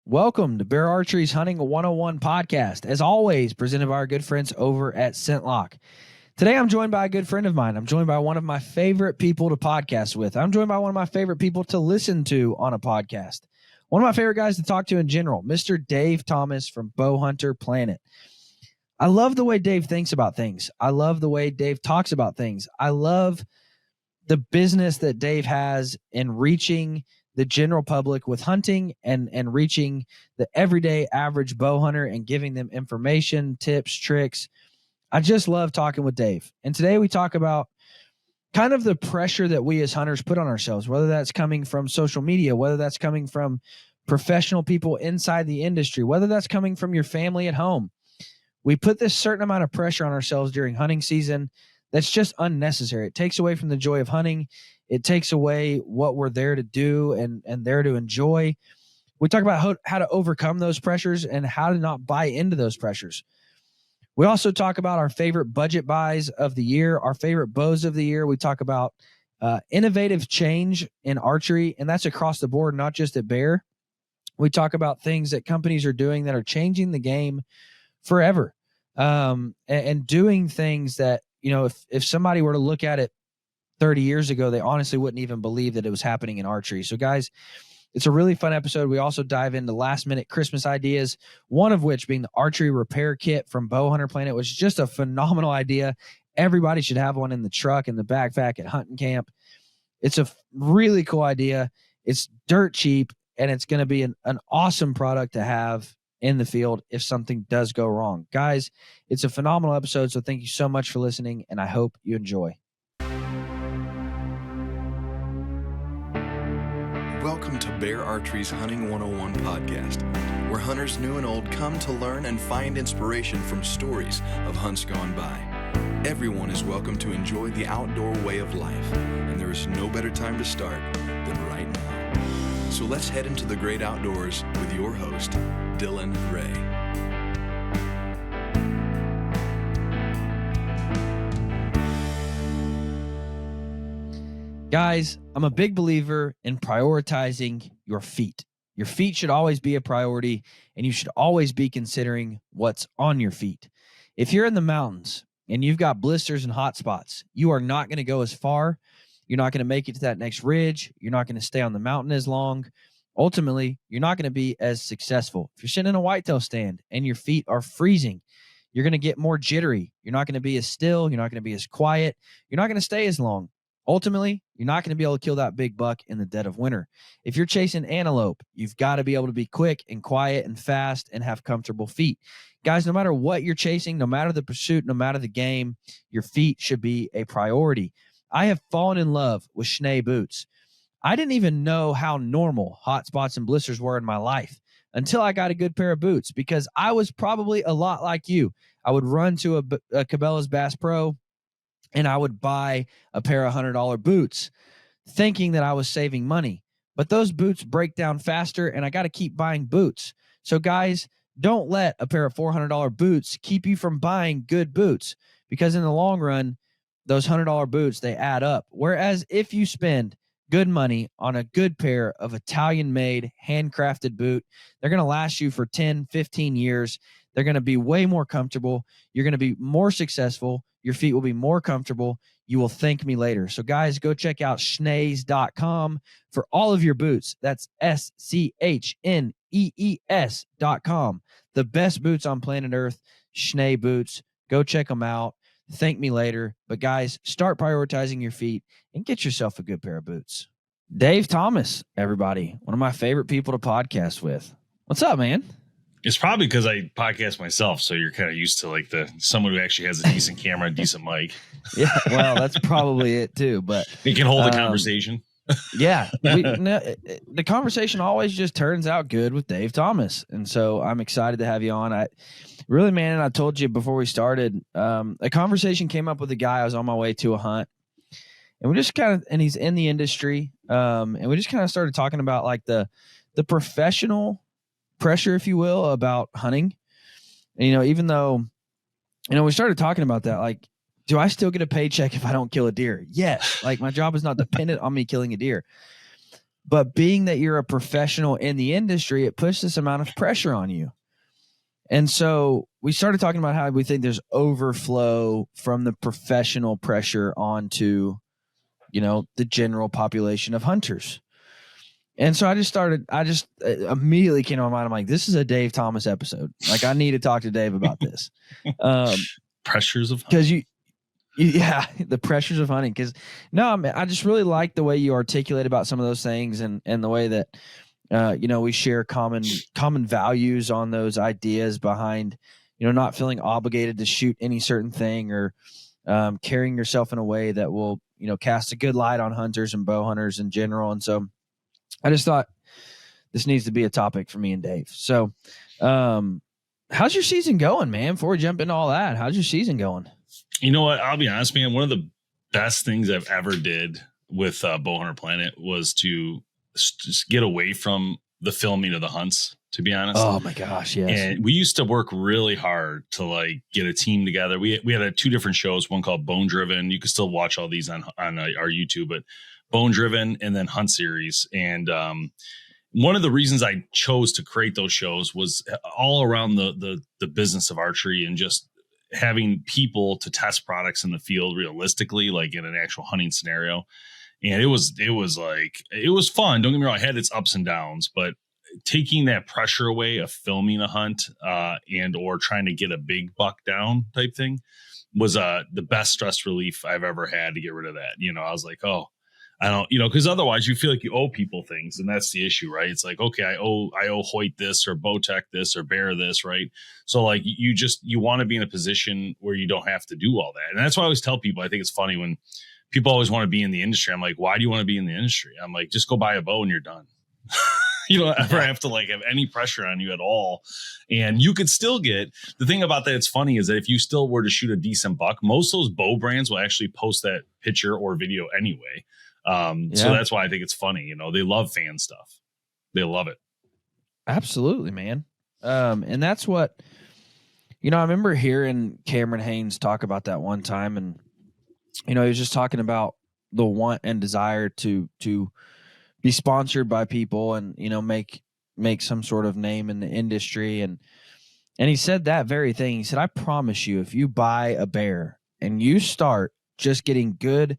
Welcome to Bear Archery's Hunting 101 podcast. As always, presented by our good friends over at ScentLock. Today, I'm joined by a good friend of mine. I'm joined by one of my favorite people to podcast with. I'm joined by one of my favorite people to listen to on a podcast. One of my favorite guys to talk to in general, Mr. Dave Thomas from Bowhunter Planet. I love the way Dave thinks about things. I love the way Dave talks about things. I love the business that Dave has in reaching the general public with hunting and reaching the everyday average bow hunter and giving them information, tips, tricks. I just love talking with Dave. And today we talk about kind of the pressure that we as hunters put on ourselves, whether that's coming from social media, whether that's coming from professional people inside the industry, whether that's coming from your family at home. We put this certain amount of pressure on ourselves during hunting season that's just unnecessary. It takes away from the joy of hunting. It takes away what we're there to do and there to enjoy. We talk about how to overcome those pressures and how to not buy into those pressures. We also talk about our favorite budget buys of the year, our favorite bows of the year. We talk about innovative change in archery, and that's across the board, not just at Bear. We talk about things that companies are doing that are changing the game forever, and doing things that, you know, if somebody were to look at it 30 years ago, they honestly wouldn't even believe that it was happening in archery. So guys, it's a really fun episode. We also dive into last minute Christmas ideas, one of which being the archery repair kit from Bowhunter Planet, which is just a phenomenal idea. Everybody should have one in the truck, in the backpack at hunting camp. It's a really cool idea. It's dirt cheap, and it's going to be an awesome product to have in the field if something does go wrong. Guys, it's a phenomenal episode, so thank you so much for listening, and I hope you enjoy. Welcome to Bear Archery's Hunting 101 podcast, where hunters new and old come to learn and find inspiration from stories of hunts gone by. Everyone is welcome to enjoy the outdoor way of life, and there is no better time to start than right now. So let's head into the great outdoors with your host, Dylan Ray. Guys, I'm a big believer in prioritizing your feet. Your feet should always be a priority, and you should always be considering what's on your feet. If you're in the mountains and you've got blisters and hot spots, you are not going to go as far. You're not going to make it to that next ridge. You're not going to stay on the mountain as long. Ultimately, you're not going to be as successful. If you're sitting in a whitetail stand and your feet are freezing, you're going to get more jittery. You're not going to be as still. You're not going to be as quiet. You're not going to stay as long. Ultimately, you're not going to be able to kill that big buck in the dead of winter. If you're chasing antelope, you've got to be able to be quick and quiet and fast and have comfortable feet. Guys, no matter what you're chasing, no matter the pursuit, no matter the game, your feet should be a priority. I have fallen in love with Schnee boots. I didn't even know how normal hot spots and blisters were in my life until I got a good pair of boots, because I was probably a lot like you. I would run to a Cabela's Bass Pro, and I would buy a pair of $100 boots thinking that I was saving money. But those boots break down faster, and I got to keep buying boots. So guys, don't let a pair of $400 boots keep you from buying good boots, because in the long run, those $100 boots, they add up. Whereas if you spend good money on a good pair of Italian-made, handcrafted boot, they're going to last you for 10, 15 years. They're going to be way more comfortable. You're going to be more successful. Your feet will be more comfortable. You will thank me later. So guys, go check out schnees.com for all of your boots. That's SCHNEES.com. The best boots on planet Earth, Schnee boots. Go check them out. Thank me later. But guys, start prioritizing your feet and get yourself a good pair of boots. Dave Thomas, everybody, one of my favorite people to podcast with. What's up, man? It's probably because I podcast myself, so you're kind of used to like someone who actually has a decent camera, a decent mic. Yeah, well, that's probably it too. But you can hold a conversation. Yeah, the conversation always just turns out good with Dave Thomas, and so I'm excited to have you on. I told you before we started, a conversation came up with a guy. I was on my way to a hunt, and he's in the industry, and we just kind of started talking about like the professional pressure, if you will, about hunting. And, even though, we started talking about that, like, do I still get a paycheck if I don't kill a deer? Yes. Like, my job is not dependent on me killing a deer. But being that you're a professional in the industry, it puts this amount of pressure on you. And so we started talking about how we think there's overflow from the professional pressure onto, the general population of hunters. And so I just immediately came to my mind. I'm like, this is a Dave Thomas episode. Like, I need to talk to Dave about this. Pressures of because the pressures of hunting. Because I just really like the way you articulate about some of those things, and the way that we share common values on those ideas behind not feeling obligated to shoot any certain thing, or carrying yourself in a way that will cast a good light on hunters and bow hunters in general. And so I just thought this needs to be a topic for me and Dave. So how's your season going, man? Before we jump into all that, how's your season going? You know what? I'll be honest, man. One of the best things I've ever did with Bowhunter Planet was to just get away from the filming of the hunts, to be honest. Oh my gosh, yes. And we used to work really hard to get a team together. We had two different shows, one called Bone Driven. You can still watch all these on our YouTube, but Bone Driven and then Hunt Series. And one of the reasons I chose to create those shows was all around the business of archery, and just having people to test products in the field realistically, like in an actual hunting scenario. And it was fun. Don't get me wrong, I had its ups and downs, but taking that pressure away of filming a hunt and or trying to get a big buck down type thing was the best stress relief I've ever had to get rid of that. I was like, oh, I don't, because otherwise you feel like you owe people things, and that's the issue, right? It's like, okay, I owe Hoyt this, or Bowtech this, or Bear this, right? So like you want to be in a position where you don't have to do all that. And that's why I always tell people, I think it's funny when people always want to be in the industry. I'm like, why do you want to be in the industry? I'm like, just go buy a bow and you're done. You don't ever have to have any pressure on you at all. And you could still get, the thing about that, it's funny, is that if you still were to shoot a decent buck, most of those bow brands will actually post that picture or video anyway. So that's why I think it's funny. They love fan stuff. They love it. Absolutely, man. And that's what, I remember hearing Cameron Haynes talk about that one time, and, he was just talking about the want and desire to be sponsored by people and, make some sort of name in the industry. And he said that very thing. He said, I promise you, if you buy a bear and you start just getting good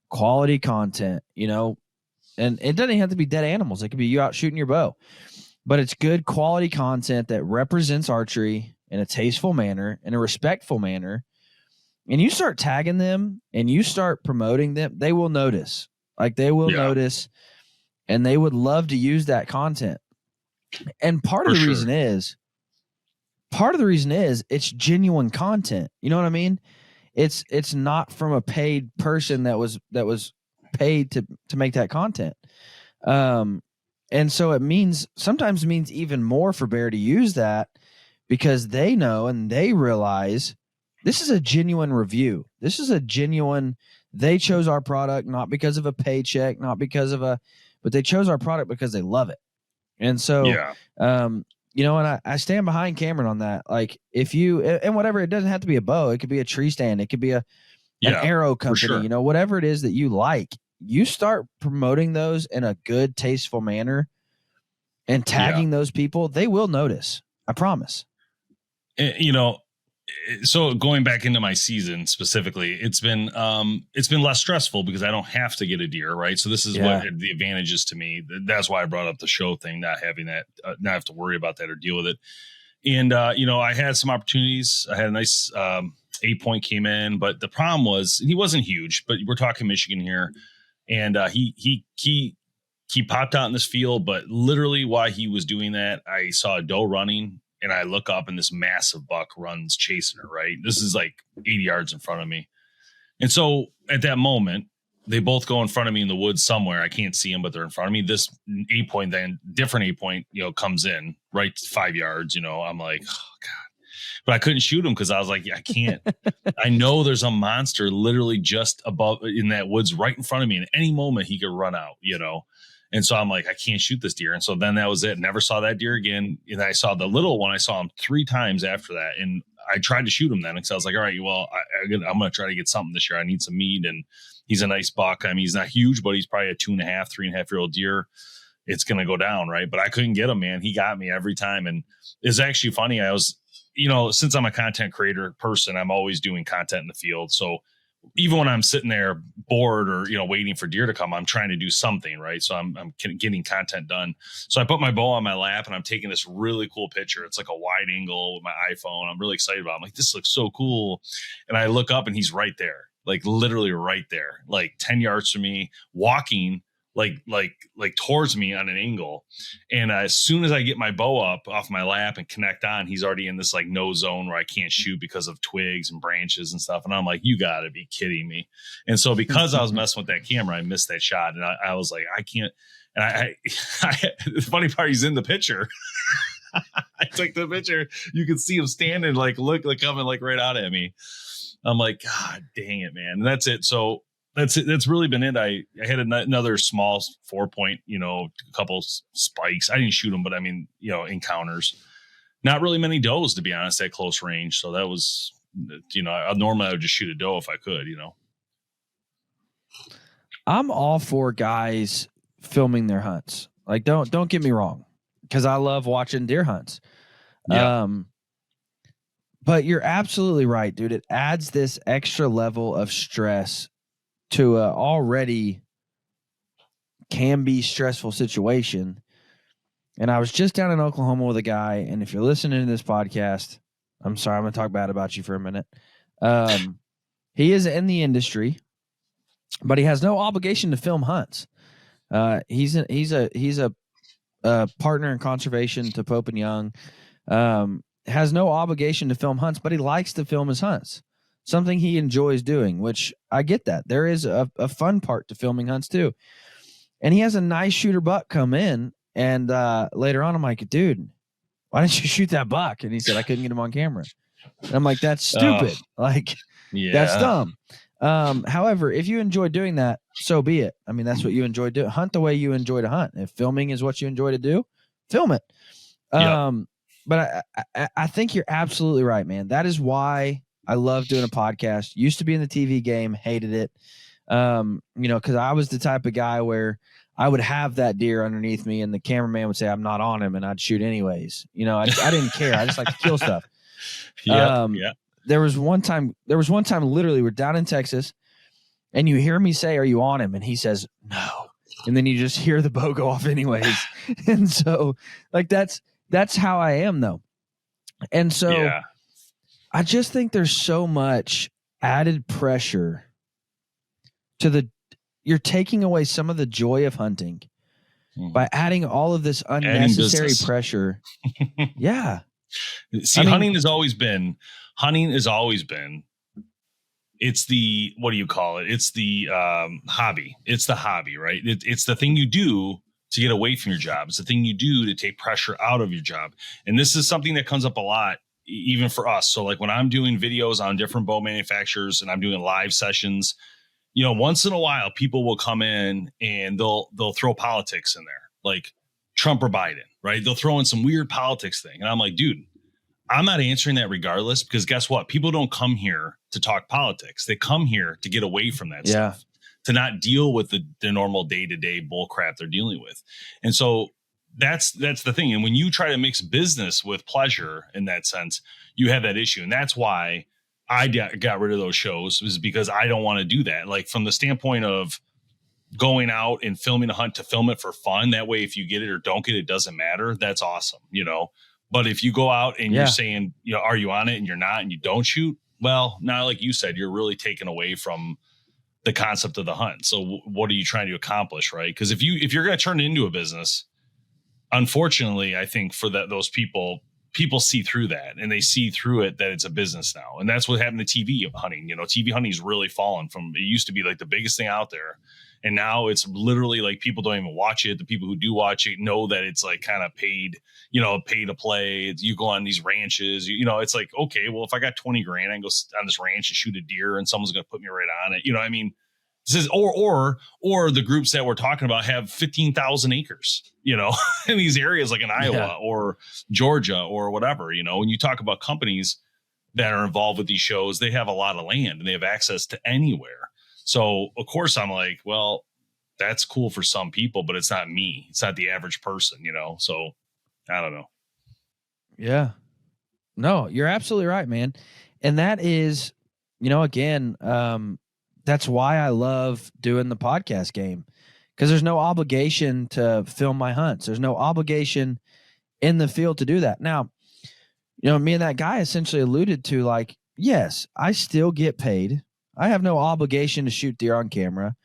quality content, and it doesn't have to be dead animals. It could be you out shooting your bow, but it's good quality content that represents archery in a tasteful manner, in a respectful manner. And you start tagging them and you start promoting them, they will notice. They will notice, and they would love to use that content. And part of the reason is it's genuine content. You know what I mean? It's not from a paid person that was paid to make that content. And so it sometimes means even more for Bear to use that, because they know and they realize this is a genuine review. This is a genuine, they chose our product not because of a paycheck, but they chose our product because they love it. And so, and I stand behind Cameron on that. Like, if you, and whatever, it doesn't have to be a bow. It could be a tree stand. It could be an arrow company, whatever it is that you like, you start promoting those in a good, tasteful manner and tagging those people, they will notice. I promise. So going back into my season specifically, it's been less stressful because I don't have to get a deer, right? So this is what the advantage is to me. That's why I brought up the show thing, not having that, not have to worry about that or deal with it. And I had some opportunities. I had a nice 8-point came in, but the problem was he wasn't huge. But we're talking Michigan here, and he popped out in this field. But literally, while he was doing that, I saw a doe running. And I look up and this massive buck runs chasing her, right? This is like 80 yards in front of me. And so at that moment, they both go in front of me in the woods somewhere. I can't see them, but they're in front of me. This 8-point, then different 8-point, comes in right 5 yards. I'm like, oh God. But I couldn't shoot him because I was like, I can't. I know there's a monster literally just above in that woods right in front of me. And at any moment he could run out, And so I'm like, I can't shoot this deer. And so then that was it. Never saw that deer again. And I saw the little one. I saw him 3 times after that. And I tried to shoot him then because I was like, all right, well, I'm going to try to get something this year. I need some meat, and he's a nice buck. I mean, he's not huge, but he's probably a 2.5, 3.5-year-old deer. It's going to go down, right? But I couldn't get him, man. He got me every time. And it's actually funny. I was, since I'm a content creator person, I'm always doing content in the field. So even when I'm sitting there bored or, waiting for deer to come, I'm trying to do something, right? So I'm getting content done. So I put my bow on my lap and I'm taking this really cool picture. It's like a wide angle with my iPhone. I'm really excited about it. I'm like, this looks so cool. And I look up and he's right there, like literally right there, like 10 yards from me, walking like towards me on an angle. And as soon as I get my bow up off my lap and connect on, he's already in this like no zone where I can't shoot because of twigs and branches and stuff. And I'm like, you gotta be kidding me. And so because I was messing with that camera, I missed that shot. And I was like, I can't. And I the funny part, he's in the picture. I took the picture. You could see him standing, like coming like right out at me. I'm like, God dang it, man. And that's it. So that's it. That's really been it. I had another small 4-point, a couple spikes. I didn't shoot them, but I mean, encounters. Not really many does, to be honest, at close range. So that was, normally I would just shoot a doe if I could, I'm all for guys filming their hunts. Like, don't get me wrong, because I love watching deer hunts. Yeah. But you're absolutely right, dude. It adds this extra level of stress to a already can be stressful situation. And I was just down in Oklahoma with a guy, and if you're listening to this podcast, I'm sorry, I'm going to talk bad about you for a minute. He is in the industry, but he has no obligation to film hunts. He's a partner in conservation to Pope and Young. Has no obligation to film hunts, but he likes to film his hunts. Something he enjoys doing, which I get that. There is a fun part to filming hunts too. And he has a nice shooter buck come in, and later on I'm like, dude, why didn't you shoot that buck? And he said, I couldn't get him on camera. And I'm like, that's stupid. That's dumb. However, if you enjoy doing that, so be it. I mean, that's what you enjoy doing. Hunt the way you enjoy to hunt. If filming is what you enjoy to do, film it. But I think you're absolutely right, man. That is why I love doing a podcast. Used to be in the TV game, hated it. Because I was the type of guy where I would have that deer underneath me and the cameraman would say, I'm not on him, and I'd shoot anyways. I didn't care. I just like to kill stuff. There was one time literally we're down in Texas and you hear me say, are you on him? And he says, no. And then you just hear the bow go off anyways. And so like, that's how I am though. And so I just think there's so much added pressure to you're taking away some of the joy of hunting by adding all of this unnecessary pressure. Yeah. See, hunting has always been, it's the, what do you call it? It's the hobby. It's the hobby, right? It's the thing you do to get away from your job. It's the thing you do to take pressure out of your job. And this is something that comes up a lot, even for us. So like when I'm doing videos on different bow manufacturers and I'm doing live sessions, once in a while people will come in and they'll throw politics in there, like Trump or Biden, right? They'll throw in some weird politics thing. And I'm like, dude, I'm not answering that regardless, because guess what? People don't come here to talk politics. They come here to get away from that stuff, to not deal with the normal day-to-day bull crap they're dealing with. And so that's the thing. And when you try to mix business with pleasure in that sense, you have that issue. And that's why I got rid of those shows, is because I don't want to do that. Like from the standpoint of going out and filming a hunt to film it for fun. That way, if you get it or don't get it, doesn't matter. That's awesome. But if you go out and you're saying, are you on it and you're not, and you don't shoot, well, now, like you said, you're really taken away from the concept of the hunt. So what are you trying to accomplish? Right. Because if you're going to turn it into a business, unfortunately, I think for those people see through that, and they see through it that it's a business now. And that's what happened to TV hunting. TV hunting has really fallen from, it used to be like the biggest thing out there. And now it's literally like people don't even watch it. The people who do watch it know that it's like kind of paid, pay to play. You go on these ranches, it's like, okay, well, if I got 20 grand, I can go on this ranch and shoot a deer and someone's going to put me right on it. This is, or the groups that we're talking about have 15,000 acres, in these areas like in Iowa or Georgia or whatever, when you talk about companies, that are involved with these shows, they have a lot of land and they have access to anywhere. So of course I'm like, well, that's cool for some people, but it's not me. It's not the average person, So I don't know. Yeah. No, you're absolutely right, man. And that is, again, that's why I love doing the podcast game, because there's no obligation to film my hunts. There's no obligation in the field to do that. Now, me and that guy essentially alluded to, like, yes, I still get paid. I have no obligation to shoot deer on camera.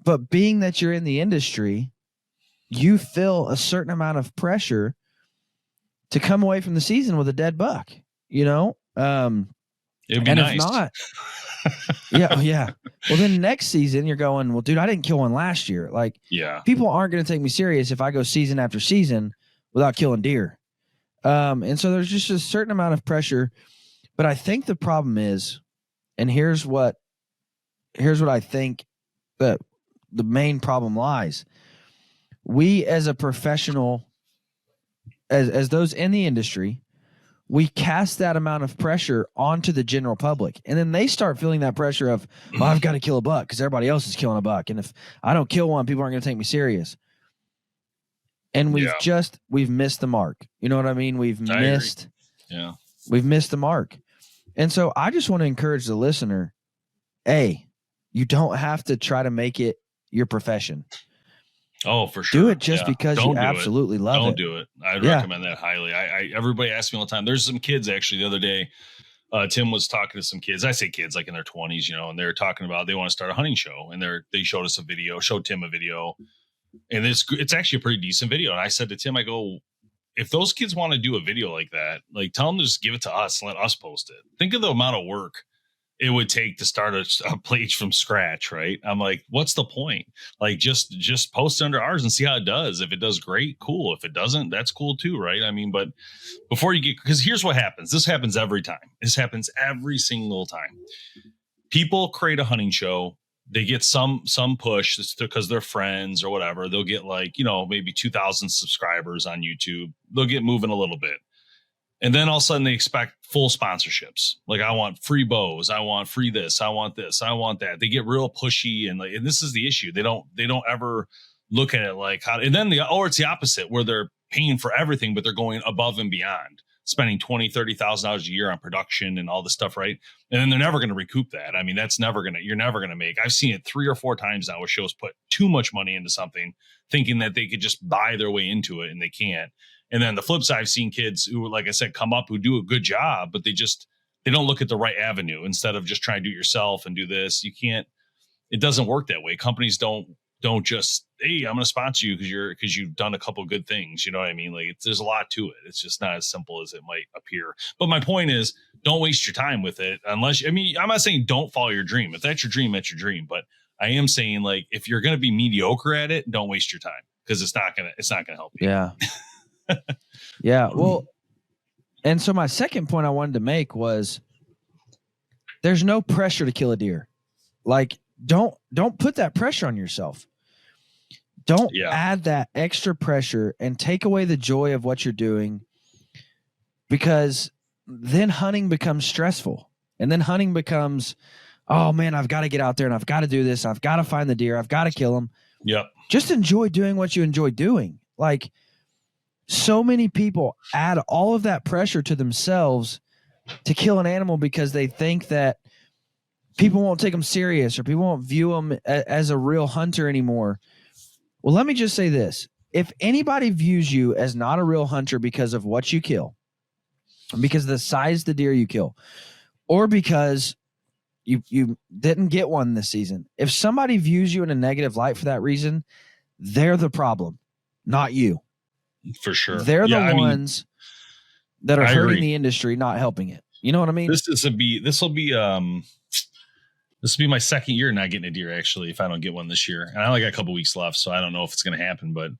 But being that you're in the industry, you feel a certain amount of pressure to come away from the season with a dead buck, It'd be and nice. If not, yeah. Well, then next season you're going, well, dude, I didn't kill one last year. Like, people aren't going to take me serious if I go season after season without killing deer. And so there's just a certain amount of pressure. But I think the problem is, and here's what I think that the main problem lies. We as a professional, as those in the industry, we cast that amount of pressure onto the general public. And then they start feeling that pressure of, well, I've got to kill a buck because everybody else is killing a buck. And if I don't kill one, people aren't going to take me serious. And we've missed the mark. You know what I mean? We've missed the mark. And so I just want to encourage the listener, you don't have to try to make it your profession. Oh, for sure. Do it just because you absolutely love it. Don't do it. I'd recommend that highly. Everybody asks me all the time. There's some kids actually the other day. Tim was talking to some kids. I say kids like in their 20s, and they're talking about they want to start a hunting show, and they showed us a video, showed Tim a video, and it's actually a pretty decent video. And I said to Tim, I go, if those kids want to do a video like that, like tell them to just give it to us and let us post it. Think of the amount of work it would take to start a page from scratch, right? I'm like, what's the point? Like, just post under ours and see how it does. If it does, great, cool. If it doesn't, that's cool too, right? I mean, but before you get, because here's what happens. This happens every time. This happens every single time. People create a hunting show. They get some push because they're friends or whatever. They'll get like, maybe 2,000 subscribers on YouTube. They'll get moving a little bit. And then all of a sudden they expect full sponsorships. Like, I want free bows. I want free this. I want this. I want that. They get real pushy. And this is the issue. They don't ever look at it like how, and then it's the opposite where they're paying for everything, but they're going above and beyond, spending $20,000, $30,000 a year on production and all this stuff. Right. And then they're never going to recoup that. I mean, you're never going to make, I've seen it 3 or 4 times now where shows put too much money into something thinking that they could just buy their way into it, and they can't. And then the flip side, I've seen kids who, like I said, come up who do a good job, but they don't look at the right avenue. Instead of just trying to do it yourself and do this, it doesn't work that way. Companies don't just, hey, I'm going to sponsor you because you've done a couple of good things. You know what I mean? Like, there's a lot to it. It's just not as simple as it might appear. But my point is, don't waste your time with it I'm not saying don't follow your dream. If that's your dream, that's your dream. But I am saying, like, if you're going to be mediocre at it, don't waste your time, because it's not going to help you. Yeah. Yeah. Well, and so my second point I wanted to make was there's no pressure to kill a deer. Like, don't put that pressure on yourself. Don't add that extra pressure and take away the joy of what you're doing, because then hunting becomes stressful, and then hunting becomes, oh man, I've got to get out there and I've got to do this. I've got to find the deer. I've got to kill them. Yep. Just enjoy doing what you enjoy doing. Like, so many people add all of that pressure to themselves to kill an animal because they think that people won't take them serious or people won't view them as a real hunter anymore. Well, let me just say this. If anybody views you as not a real hunter because of what you kill, because of the size of the deer you kill, or because you didn't get one this season, if somebody views you in a negative light for that reason, they're the problem, not you. For sure. They're the ones that are hurting the industry, not helping it. You know what I mean? This will be my second year not getting a deer, actually, if I don't get one this year. And I only got a couple weeks left, so I don't know if it's going to happen. But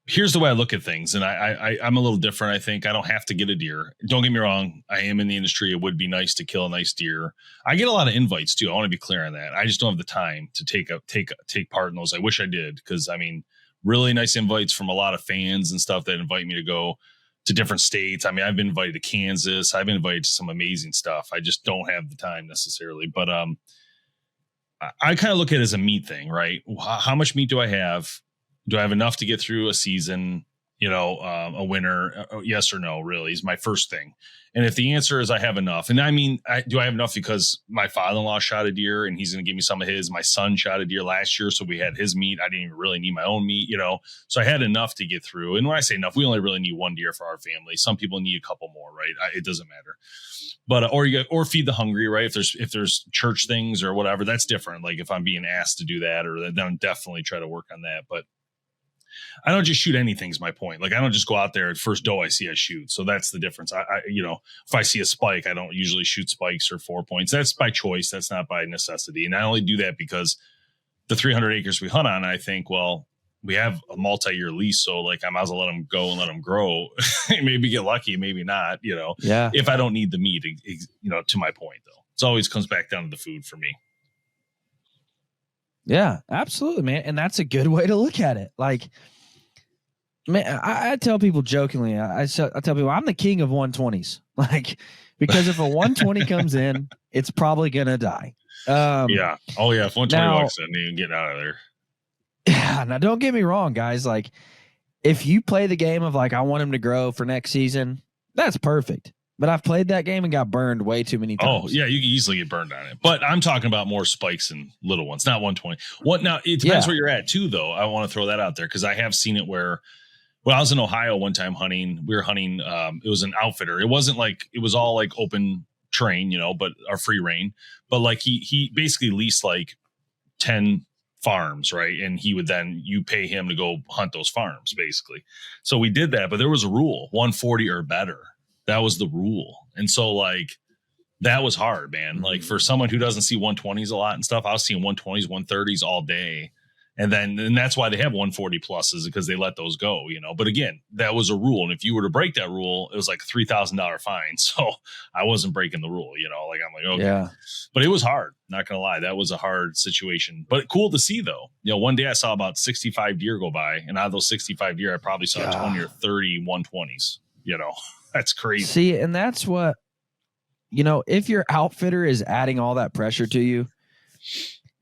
here's the way I look at things. And I'm a little different, I think. I don't have to get a deer. Don't get me wrong. I am in the industry. It would be nice to kill a nice deer. I get a lot of invites, too. I want to be clear on that. I just don't have the time to take part in those. I wish I did, because, I mean, really nice invites from a lot of fans and stuff that invite me to go. to different states. I mean, I've been invited to Kansas. I've been invited to some amazing stuff. I just don't have the time necessarily. But I kind of look at it as a meat thing, right? How much meat do I have? Do I have enough to get through a season? A winter, yes or no, really is my first thing. And if the answer is I have enough, and I mean, do I have enough because my father-in-law shot a deer and he's going to give me some of his, my son shot a deer last year. So we had his meat. I didn't even really need my own meat, so I had enough to get through. And when I say enough, we only really need one deer for our family. Some people need a couple more, right? It doesn't matter. But, or feed the hungry, right? If there's church things or whatever, that's different. Like if I'm being asked to do that, or then definitely try to work on that. But I don't just shoot anything is my point. Like I don't just go out there at first doe I see I shoot. So that's the difference. If I see a spike, I don't usually shoot spikes or 4 points. That's by choice. That's not by necessity. And I only do that because the 300 acres we hunt on, I think, well, we have a multi-year lease. So like I might as well let them go and let them grow. Maybe get lucky, maybe not, yeah. If I don't need the meat, to my point though, it always comes back down to the food for me. Yeah, absolutely, man. And that's a good way to look at it. Like, man, I tell people jokingly, I tell people I'm the king of 120s. Like, because if a 120 comes in, it's probably going to die. Yeah. Oh, yeah. If 120 walks in, you can get out of there. Yeah. Now, don't get me wrong, guys. Like, if you play the game of, like, I want him to grow for next season, that's perfect. But I've played that game and got burned way too many times. Oh, yeah, you can easily get burned on it. But I'm talking about more spikes and little ones, not 120. Now, it depends where you're at, too, though. I want to throw that out there because I have seen it where when I was in Ohio one time hunting, we were hunting. It was an outfitter. It wasn't like it was all like open terrain, but our free reign. But like he basically leased like 10 farms, right? And he would you pay him to go hunt those farms, basically. So we did that, but there was a rule: 140 or better. That was the rule. And so like that was hard, man. Like for someone who doesn't see 120s a lot and stuff, I was seeing 120s, 130s all day. And that's why they have 140 pluses, because they let those go, But again, that was a rule. And if you were to break that rule, it was like a $3,000 fine. So I wasn't breaking the rule, Like I'm like, okay. Yeah. But it was hard. Not gonna lie, that was a hard situation. But cool to see though. One day I saw about 65 deer go by, and out of those 65 deer, I probably saw 20 or 30 120s. That's crazy. See, and that's what if your outfitter is adding all that pressure to you.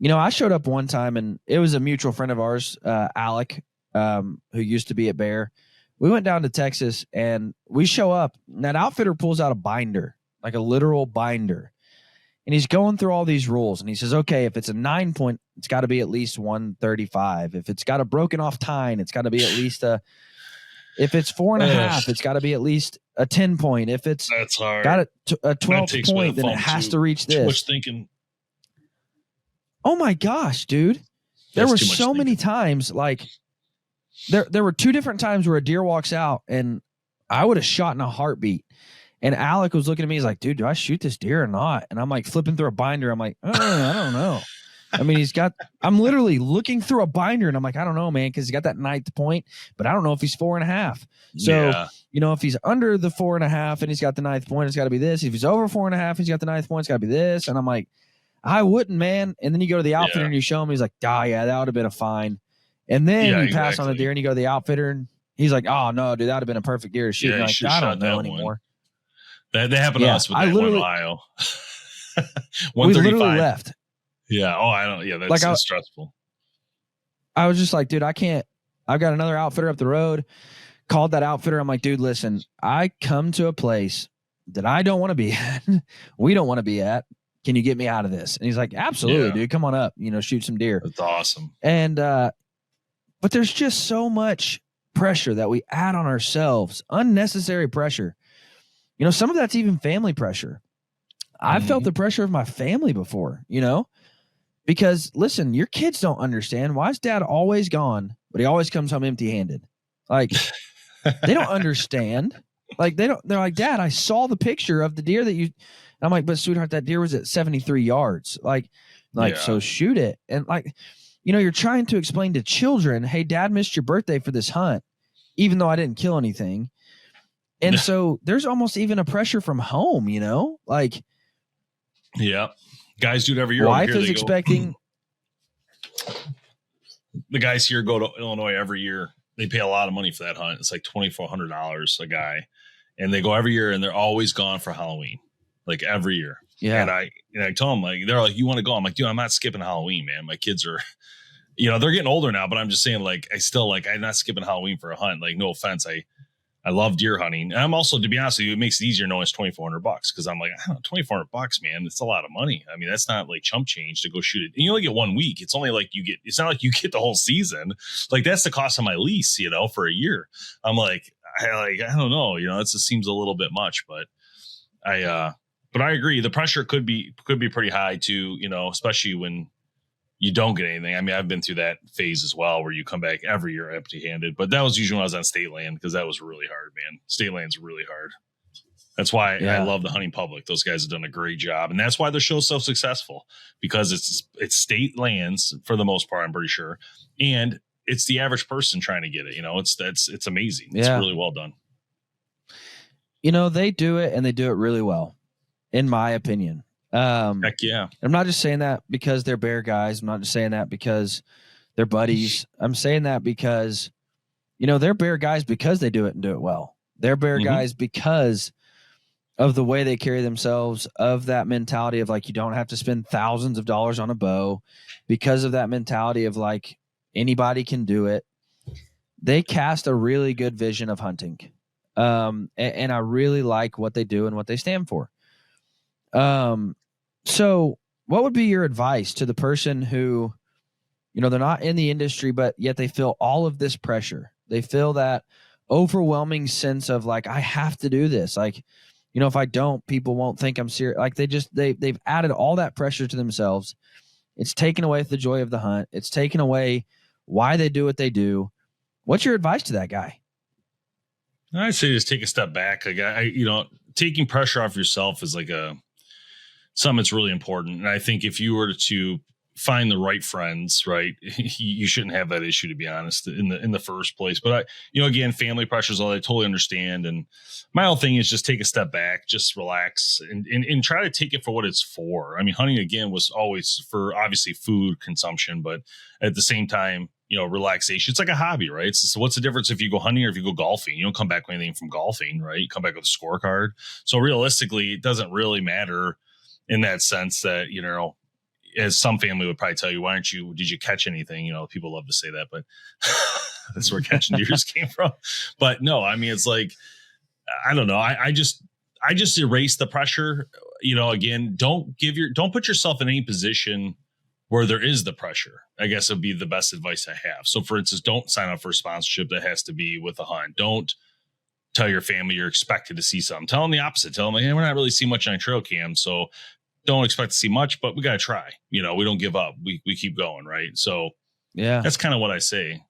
I showed up one time and it was a mutual friend of ours, Alec, who used to be at Bear. We went down to Texas and we show up and that outfitter pulls out a binder, like a literal binder. And he's going through all these rules and he says, okay, if it's a 9 point, it's got to be at least 135. If it's got a broken off tine, it's got to be at least if it's 4.5, it's got to be at least a 10 point. If it's that's hard. Got a 12 point, then it has to reach this. Too much thinking. Oh my gosh, dude. There were so many times, like there were 2 different times where a deer walks out and I would have shot in a heartbeat. And Alec was looking at me, he's like, dude, do I shoot this deer or not? And I'm like flipping through a binder. I'm like, I don't know. I mean, I'm literally looking through a binder and I'm like, I don't know, man, because he's got that 9th point, but I don't know if he's 4.5. So, if he's under the 4.5 and he's got the 9th point, it's got to be this. If he's over 4.5, he's got the 9th point, it's got to be this. And I'm like, I wouldn't, man. And then you go to the outfitter and you show him, he's like, yeah, that would have been a fine. And then you pass on a deer and you go to the outfitter and he's like, oh, no, dude, that would have been a perfect deer to shoot. Yeah, like, I don't know anymore. That happened to us with that one in Ohio. 135. We literally left. Yeah. Oh, I don't. Yeah, that's like so stressful. I was just like, dude, I can't. I've got another outfitter up the road. Called that outfitter. I'm like, dude, listen, I come to a place that I don't want to be at. We don't want to be at. Can you get me out of this? And he's like, absolutely, dude. Come on up. Shoot some deer. That's awesome. And but there's just so much pressure that we add on ourselves. Unnecessary pressure. Some of that's even family pressure. I've felt the pressure of my family before, because listen, your kids don't understand. Why is dad always gone, but he always comes home empty handed? Like they don't understand. Like they're like, Dad, I saw the picture of the deer that you, and I'm like, but sweetheart, that deer was at 73 yards. So shoot it. And you're trying to explain to children, hey, dad missed your birthday for this hunt, even though I didn't kill anything. And so there's almost even a pressure from home, Yeah. Guys do it every year. Wife is expecting. The guys here go to Illinois every year. they pay a lot of money for that hunt. It's like $2,400 a guy, and they go every year, and they're always gone for Halloween, like every year. Yeah. And I told them, like, they're like, you want to go? I'm like, dude, I'm not skipping Halloween, man. My kids are, they're getting older now, but I'm just saying, like, I'm not skipping Halloween for a hunt. Like, no offense. I love deer hunting. And I'm also, to be honest with you, it makes it easier knowing it's $2,400 because I'm like, I don't know, $2,400, man. It's a lot of money. I mean, that's not like chump change to go shoot it. And you only get 1 week. It's only like it's not like you get the whole season. Like, that's the cost of my lease, for a year. I'm like, I don't know, it just seems a little bit much, but I agree. The pressure could be pretty high too, especially when you don't get anything. I mean, I've been through that phase as well, where you come back every year empty-handed. But that was usually when I was on state land, because that was really hard, man. State land's really hard. That's why I love the hunting public. Those guys have done a great job, and that's why the show's so successful, because it's state lands for the most part, I'm pretty sure, and it's the average person trying to get it. It's amazing. It's really well done. They do it, and they do it really well, in my opinion. Heck yeah. I'm not just saying that because they're bear guys. I'm not just saying that because they're buddies. I'm saying that because, they're bear guys because they do it and do it well. They're bear guys because of the way they carry themselves, of that mentality of, like, you don't have to spend thousands of dollars on a bow, because of that mentality of, like, anybody can do it. They cast a really good vision of hunting. And I really like what they do and what they stand for. So what would be your advice to the person who, they're not in the industry, but yet they feel all of this pressure? They feel that overwhelming sense of, like, I have to do this. Like, if I don't, people won't think I'm serious. Like, they've added all that pressure to themselves. It's taken away the joy of the hunt. It's taken away why they do what they do. What's your advice to that guy? I'd say just take a step back. Like, taking pressure off yourself is like something that's really important. And I think if you were to find the right friends, right, you shouldn't have that issue, to be honest, in the first place. But again, family pressures, all I totally understand. And my whole thing is just take a step back, just relax, and try to take it for what it's for. I mean, hunting, again, was always for obviously food consumption, but at the same time, relaxation. It's like a hobby, right? So what's the difference if you go hunting or if you go golfing? You don't come back with anything from golfing, right? You come back with a scorecard. So realistically, it doesn't really matter in that sense that, as some family would probably tell you, did you catch anything? People love to say that, but that's where catching deers came from. But no, I mean, it's like, I don't know. I just erase the pressure. Again, don't put yourself in any position where there is the pressure, I guess would be the best advice I have. So for instance, don't sign up for a sponsorship that has to be with a hunt. Don't tell your family you're expected to see something. Tell them the opposite. Tell them, like, hey, we're not really seeing much on trail cam, so don't expect to see much, but we got to try. We don't give up. We keep going, right? So yeah, that's kind of what I say.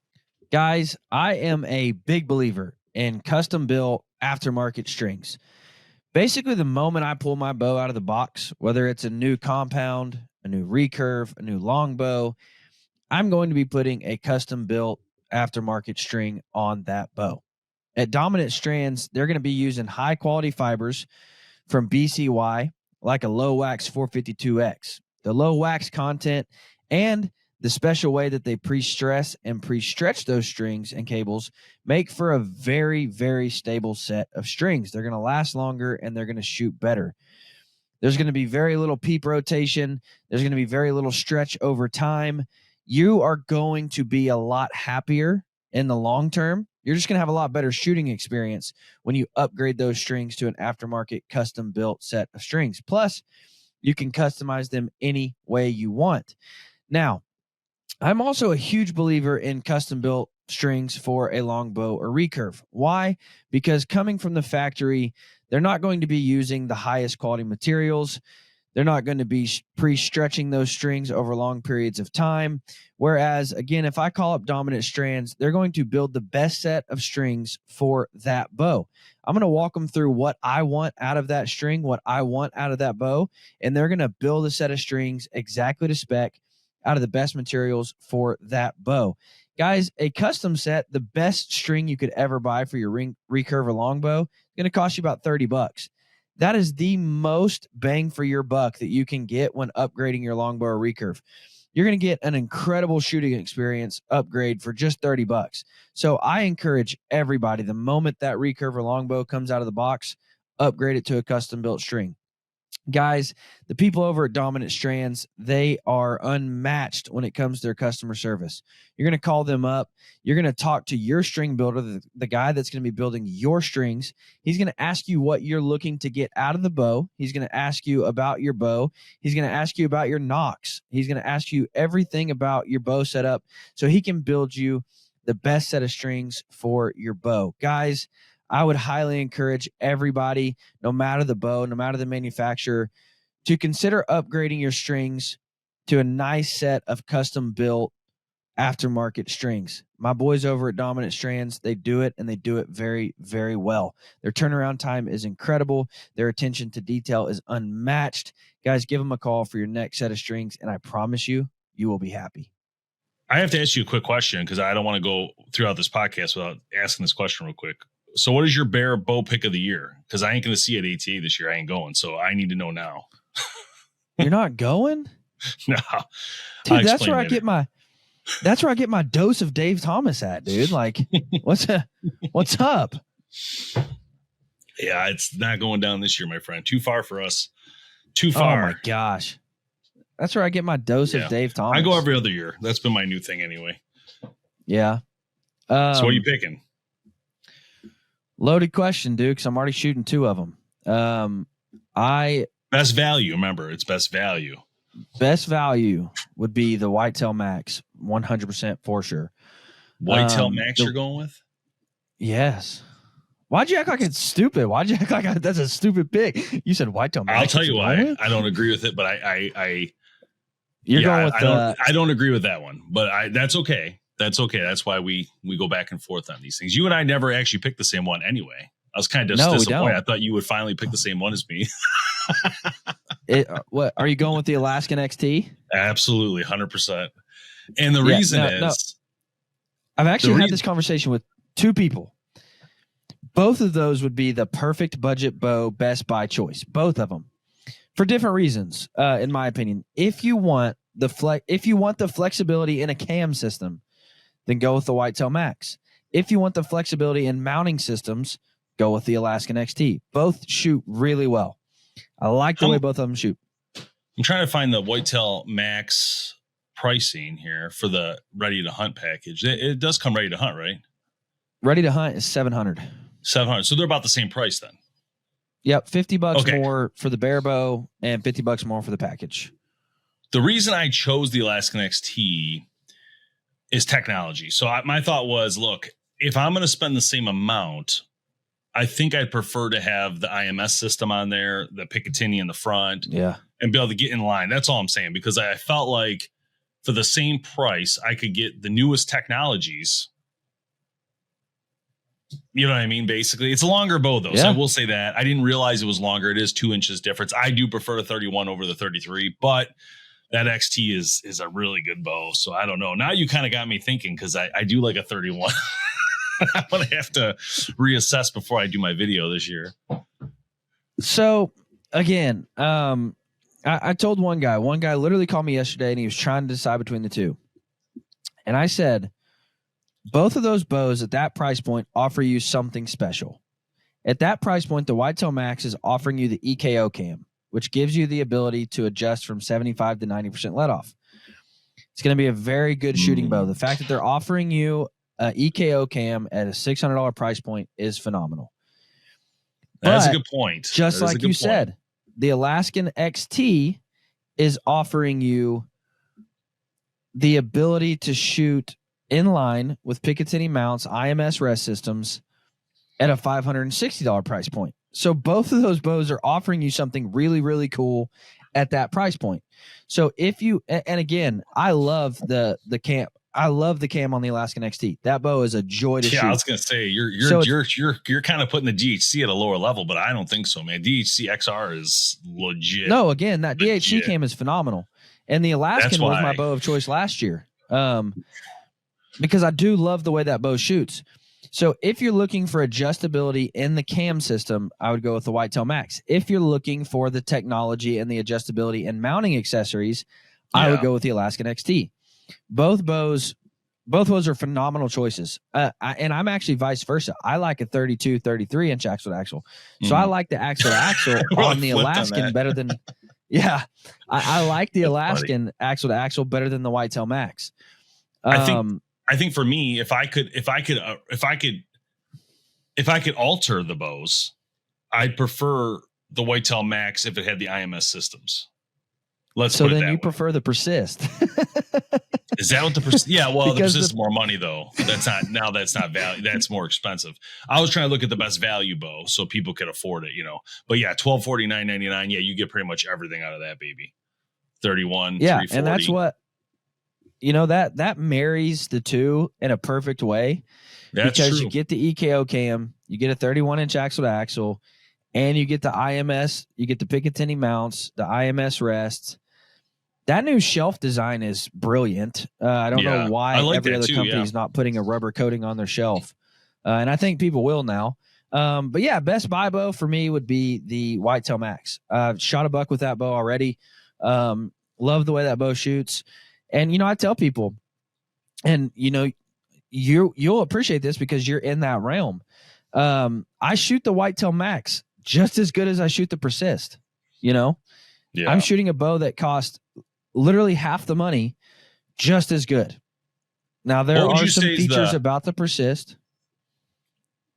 Guys, I am a big believer in custom built aftermarket strings. Basically, the moment I pull my bow out of the box, whether it's a new compound, a new recurve, a new longbow, I'm going to be putting a custom built aftermarket string on that bow. At Dominant Strands, they're going to be using high quality fibers from BCY, like a low wax 452X. The low wax content and the special way that they pre-stress and pre-stretch those strings and cables make for a very, very stable set of strings. They're going to last longer and they're going to shoot better. There's going to be very little peep rotation. There's going to be very little stretch over time. You are going to be a lot happier in the long term. You're just going to have a lot better shooting experience when you upgrade those strings to an aftermarket custom built set of strings. Plus, you can customize them any way you want. Now, I'm also a huge believer in custom built strings for a longbow or recurve. Why? Because coming from the factory, they're not going to be using the highest quality materials. They're not going to be pre-stretching those strings over long periods of time. Whereas, again, if I call up Dominant Strands, they're going to build the best set of strings for that bow. I'm going to walk them through what I want out of that string, what I want out of that bow, and they're going to build a set of strings exactly to spec out of the best materials for that bow. Guys, a custom set, the best string you could ever buy for your recurve or longbow, is going to cost you about $30. That is the most bang for your buck that you can get when upgrading your longbow or recurve. you're going to get an incredible shooting experience upgrade for just $30. So I encourage everybody, the moment that recurver longbow comes out of the box, upgrade it to a custom built string. Guys, the people over at Dominant Strands, they are unmatched when it comes to their customer service. You're going to call them up. You're going to talk to your string builder, the guy that's going to be building your strings. He's going to ask you what you're looking to get out of the bow. He's going to ask you about your bow. He's going to ask you about your nocks. He's going to ask you everything about your bow setup so he can build you the best set of strings for your bow. Guys, I would highly encourage everybody, no matter the bow, no matter the manufacturer, to consider upgrading your strings to a nice set of custom built aftermarket strings. My boys over at Dominant Strands, they do it, and they do it very, very well. Their turnaround time is incredible. Their attention to detail is unmatched. Guys, give them a call for your next set of strings, and I promise you, you will be happy. I have to ask you a quick question because I don't want to go throughout this podcast without asking this question real quick. So what is your bear bow pick of the year? Because I ain't going to see it at ATA this year. I ain't going. So I need to know now. You're not going? No. Dude, that's where I get my dose of Dave Thomas at, dude. Like, what's up? Yeah, it's not going down this year, my friend. Too far for us. Too far. Oh my gosh. That's where I get my dose of Dave Thomas. I go every other year. That's been my new thing anyway. Yeah. So what are you picking? Loaded question, dude, because I'm already shooting two of them. Best value, remember, it's best value. Best value would be the Whitetail Max, 100% for sure. Whitetail Max you're going with? Yes. Why'd you act like it's stupid? Why'd you act like that's a stupid pick? You said Whitetail Max. I'll tell you why. I don't agree with it, but You're going with I don't agree with that one, but that's okay. That's okay. That's why we go back and forth on these things. You and I never actually picked the same one anyway. I was kind of disappointed. I thought you would finally pick the same one as me. What are you going with, the Alaskan XT? Absolutely, 100%. And the reason is, I've actually had this conversation with two people. Both of those would be the perfect budget bow best buy choice. Both of them, for different reasons, in my opinion. If you want the flexibility in a cam system, then go with the Whitetail Max. If you want the flexibility in mounting systems, go with the Alaskan XT. Both shoot really well. I like the way both of them shoot. I'm trying to find the Whitetail Max pricing here for the Ready to Hunt package. It does come Ready to Hunt, right? Ready to Hunt is $700. $700. So they're about the same price then. Yep, $50 more for the bare bow and $50 more for the package. The reason I chose the Alaskan XT is technology. So my thought was, look, if I'm going to spend the same amount, I think I'd prefer to have the IMS system on there, the Picatinny in the front, and be able to get in line. That's all I'm saying, because I felt like for the same price, I could get the newest technologies. You know what I mean? Basically, it's a longer bow, though. So I will say that. I didn't realize it was longer. It is 2 inches difference. I do prefer the 31 over the 33, but that XT is a really good bow. So I don't know. Now you kind of got me thinking, because I do like a 31. I'm going to have to reassess before I do my video this year. So again, I told one guy literally called me yesterday and he was trying to decide between the two. And I said, both of those bows at that price point offer you something special. At that price point, the Whitetail Max is offering you the EKO cam, which gives you the ability to adjust from 75 to 90% let off. It's going to be a very good shooting bow. The fact that they're offering you an EKO cam at a $600 price point is phenomenal. That's a good point. Just like you said, the Alaskan XT is offering you the ability to shoot in line with Picatinny mounts, IMS rest systems at a $560 price point. So both of those bows are offering you something really, really cool at that price point. So if you, and again, I love the cam. I love the cam on the Alaskan XT. That bow is a joy to shoot. Yeah, I was gonna say you're kind of putting the DHC at a lower level, but I don't think so, man. DHC XR is legit. No, again, that DHC cam is phenomenal, and the Alaskan was my bow of choice last year, because I do love the way that bow shoots. So if you're looking for adjustability in the cam system, I would go with the Whitetail Max. If you're looking for the technology and the adjustability and mounting accessories, I would go with the Alaskan XT. Both bows are phenomenal choices. And I'm actually vice versa. I like a 32, 33 inch axle to axle. So I like the axle to axle on the Alaskan better than, I like the Alaskan axle to axle better than the Whitetail Max. I think for me, if I could alter the bows, I'd prefer the Whitetail Max if it had the IMS systems. So then you prefer the Persist. Is that what the Persist? Yeah, well, the Persist is more money though. That's not value. That's more expensive. I was trying to look at the best value bow so people could afford it, But yeah, $1,249.99. Yeah, you get pretty much everything out of that baby. 31. Yeah, and that's what that marries the two in a perfect way. That's because true. You get the EKO cam, you get a 31 inch axle to axle, and you get the IMS, you get the Picatinny mounts, the IMS rests. That new shelf design is brilliant. I don't know why every other company is not putting a rubber coating on their shelf. And I think people will now. But yeah, best buy bow for me would be the Whitetail Max. I've shot a buck with that bow already. Love the way that bow shoots. And, I tell people, and, you'll appreciate this because you're in that realm. I shoot the Whitetail Max just as good as I shoot the Persist, I'm shooting a bow that cost literally half the money, just as good. Now there are some features about the Persist.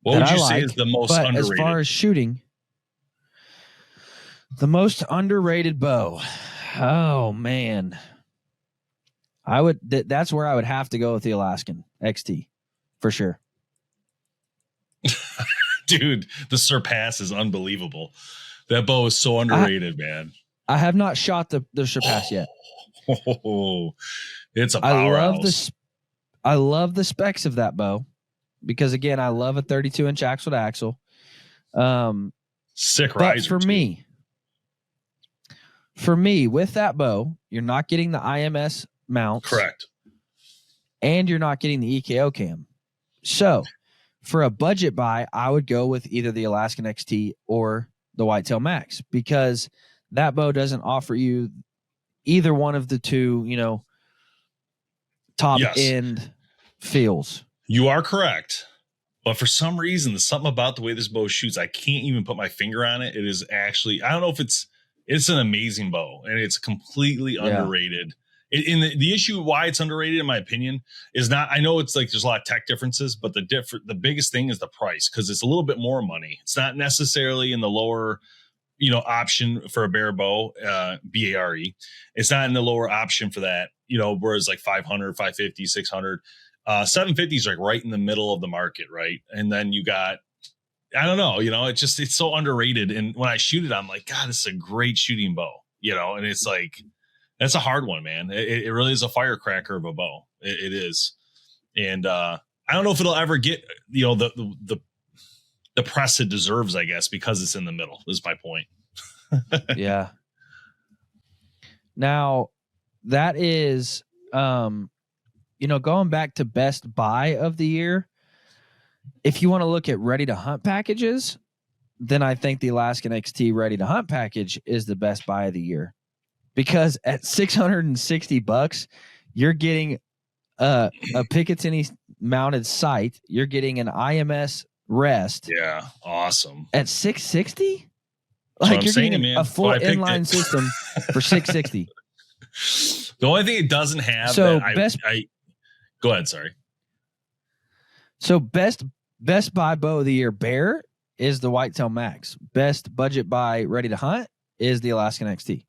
What would you say is the most underrated? As far as shooting, the most underrated bow. Oh man. That's where I would have to go with the Alaskan XT for sure. Dude, the Surpass is unbelievable. That bow is so underrated, man. I have not shot the Surpass yet. It's a powerhouse. I love the specs of that bow because again, I love a 32 inch axle to axle. Sick riser. But for me, with that bow, you're not getting the IMS mounts. Correct. And you're not getting the EKO cam. So for a budget buy, I would go with either the Alaskan XT or the Whitetail Max because that bow doesn't offer you either one of the two, top end feels. You are correct. But for some reason, there's something about the way this bow shoots. I can't even put my finger on it. It is actually, I don't know if it's an amazing bow and it's completely underrated. The issue why it's underrated, in my opinion, is not, I know it's like there's a lot of tech differences, but the biggest thing is the price because it's a little bit more money. It's not necessarily in the lower, option for a bare bow, BARE. It's not in the lower option for that, whereas like 500, 550, 600, 750 is like right in the middle of the market. Right. And then you got, I don't know, it's so underrated. And when I shoot it, I'm like, God, this is a great shooting bow, and it's like, that's a hard one, man. It really is a firecracker of a bow. It is. And I don't know if it'll ever get, the press it deserves, I guess, because it's in the middle is my point. Yeah. Now that is, going back to best buy of the year. If you want to look at ready to hunt packages, then I think the Alaskan XT ready to hunt package is the best buy of the year. Because at $660, you're getting a Picatinny mounted sight. You're getting an IMS rest. Yeah, awesome. At $660, like you're getting a full inline system for $660. The only thing it doesn't have. So go ahead. Sorry. So best buy bow of the year bear is the Whitetail Max. Best budget buy ready to hunt is the Alaskan XT.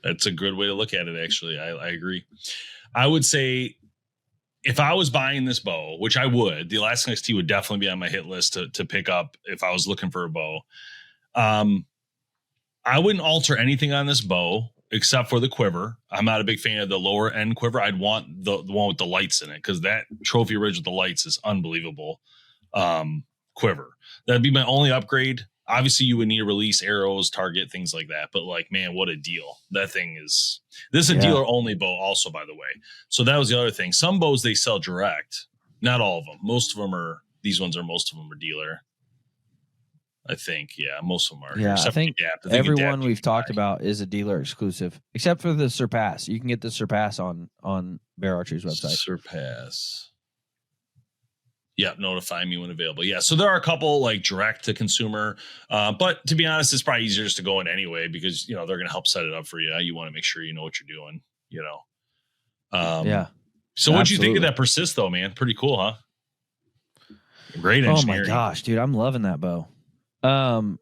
That's a good way to look at it, actually. I agree. I would say if I was buying this bow, which I would, the Alaskan XT would definitely be on my hit list to pick up if I was looking for a bow. I wouldn't alter anything on this bow except for the quiver. I'm not a big fan of the lower end quiver. I'd want the one with the lights in it because that trophy ridge with the lights is unbelievable quiver. That'd be my only upgrade. Obviously, you would need to release arrows, target, things like that. But like, man, what a deal. This is a dealer only bow also, by the way. So that was the other thing. Some bows, they sell direct. Not all of them. Most of them are dealer. I think. Yeah, most of them are. Yeah, I think everyone Adapt we've talked buy. about is a dealer exclusive, except for the Surpass. You can get the Surpass on Bear Archery's website. Surpass. Yeah, notify me when available. Yeah, so there are a couple like direct to consumer, but to be honest, it's probably easier just to go in anyway because they're going to help set it up for you. You want to make sure you know what you're doing. Yeah. So what'd you think of that Persist though, man? Pretty cool, huh? Great engineering. Oh my gosh, dude, I'm loving that bow. I'm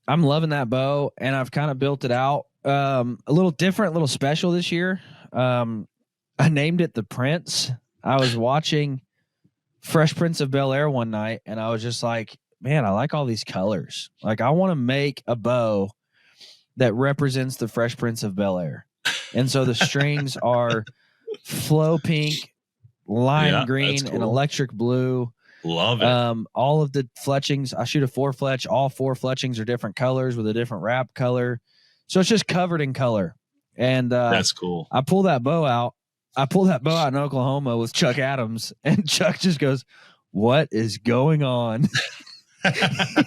loving that bow, and I've kind of built it out a little different, a little special this year. I named it the Prince. I was watching Fresh Prince of Bel-Air one night, and I was just like, man, I like all these colors. Like, I want to make a bow that represents the Fresh Prince of Bel-Air. And so the strings are flow pink, lime green, cool. and electric blue. Love it. All of the fletchings, I shoot a 4-fletch. All 4 fletchings are different colors with a different wrap color. So it's just covered in color. And that's cool. I pull that bow out. I pulled that bow out in Oklahoma with Chuck Adams, and Chuck just goes, "What is going on?"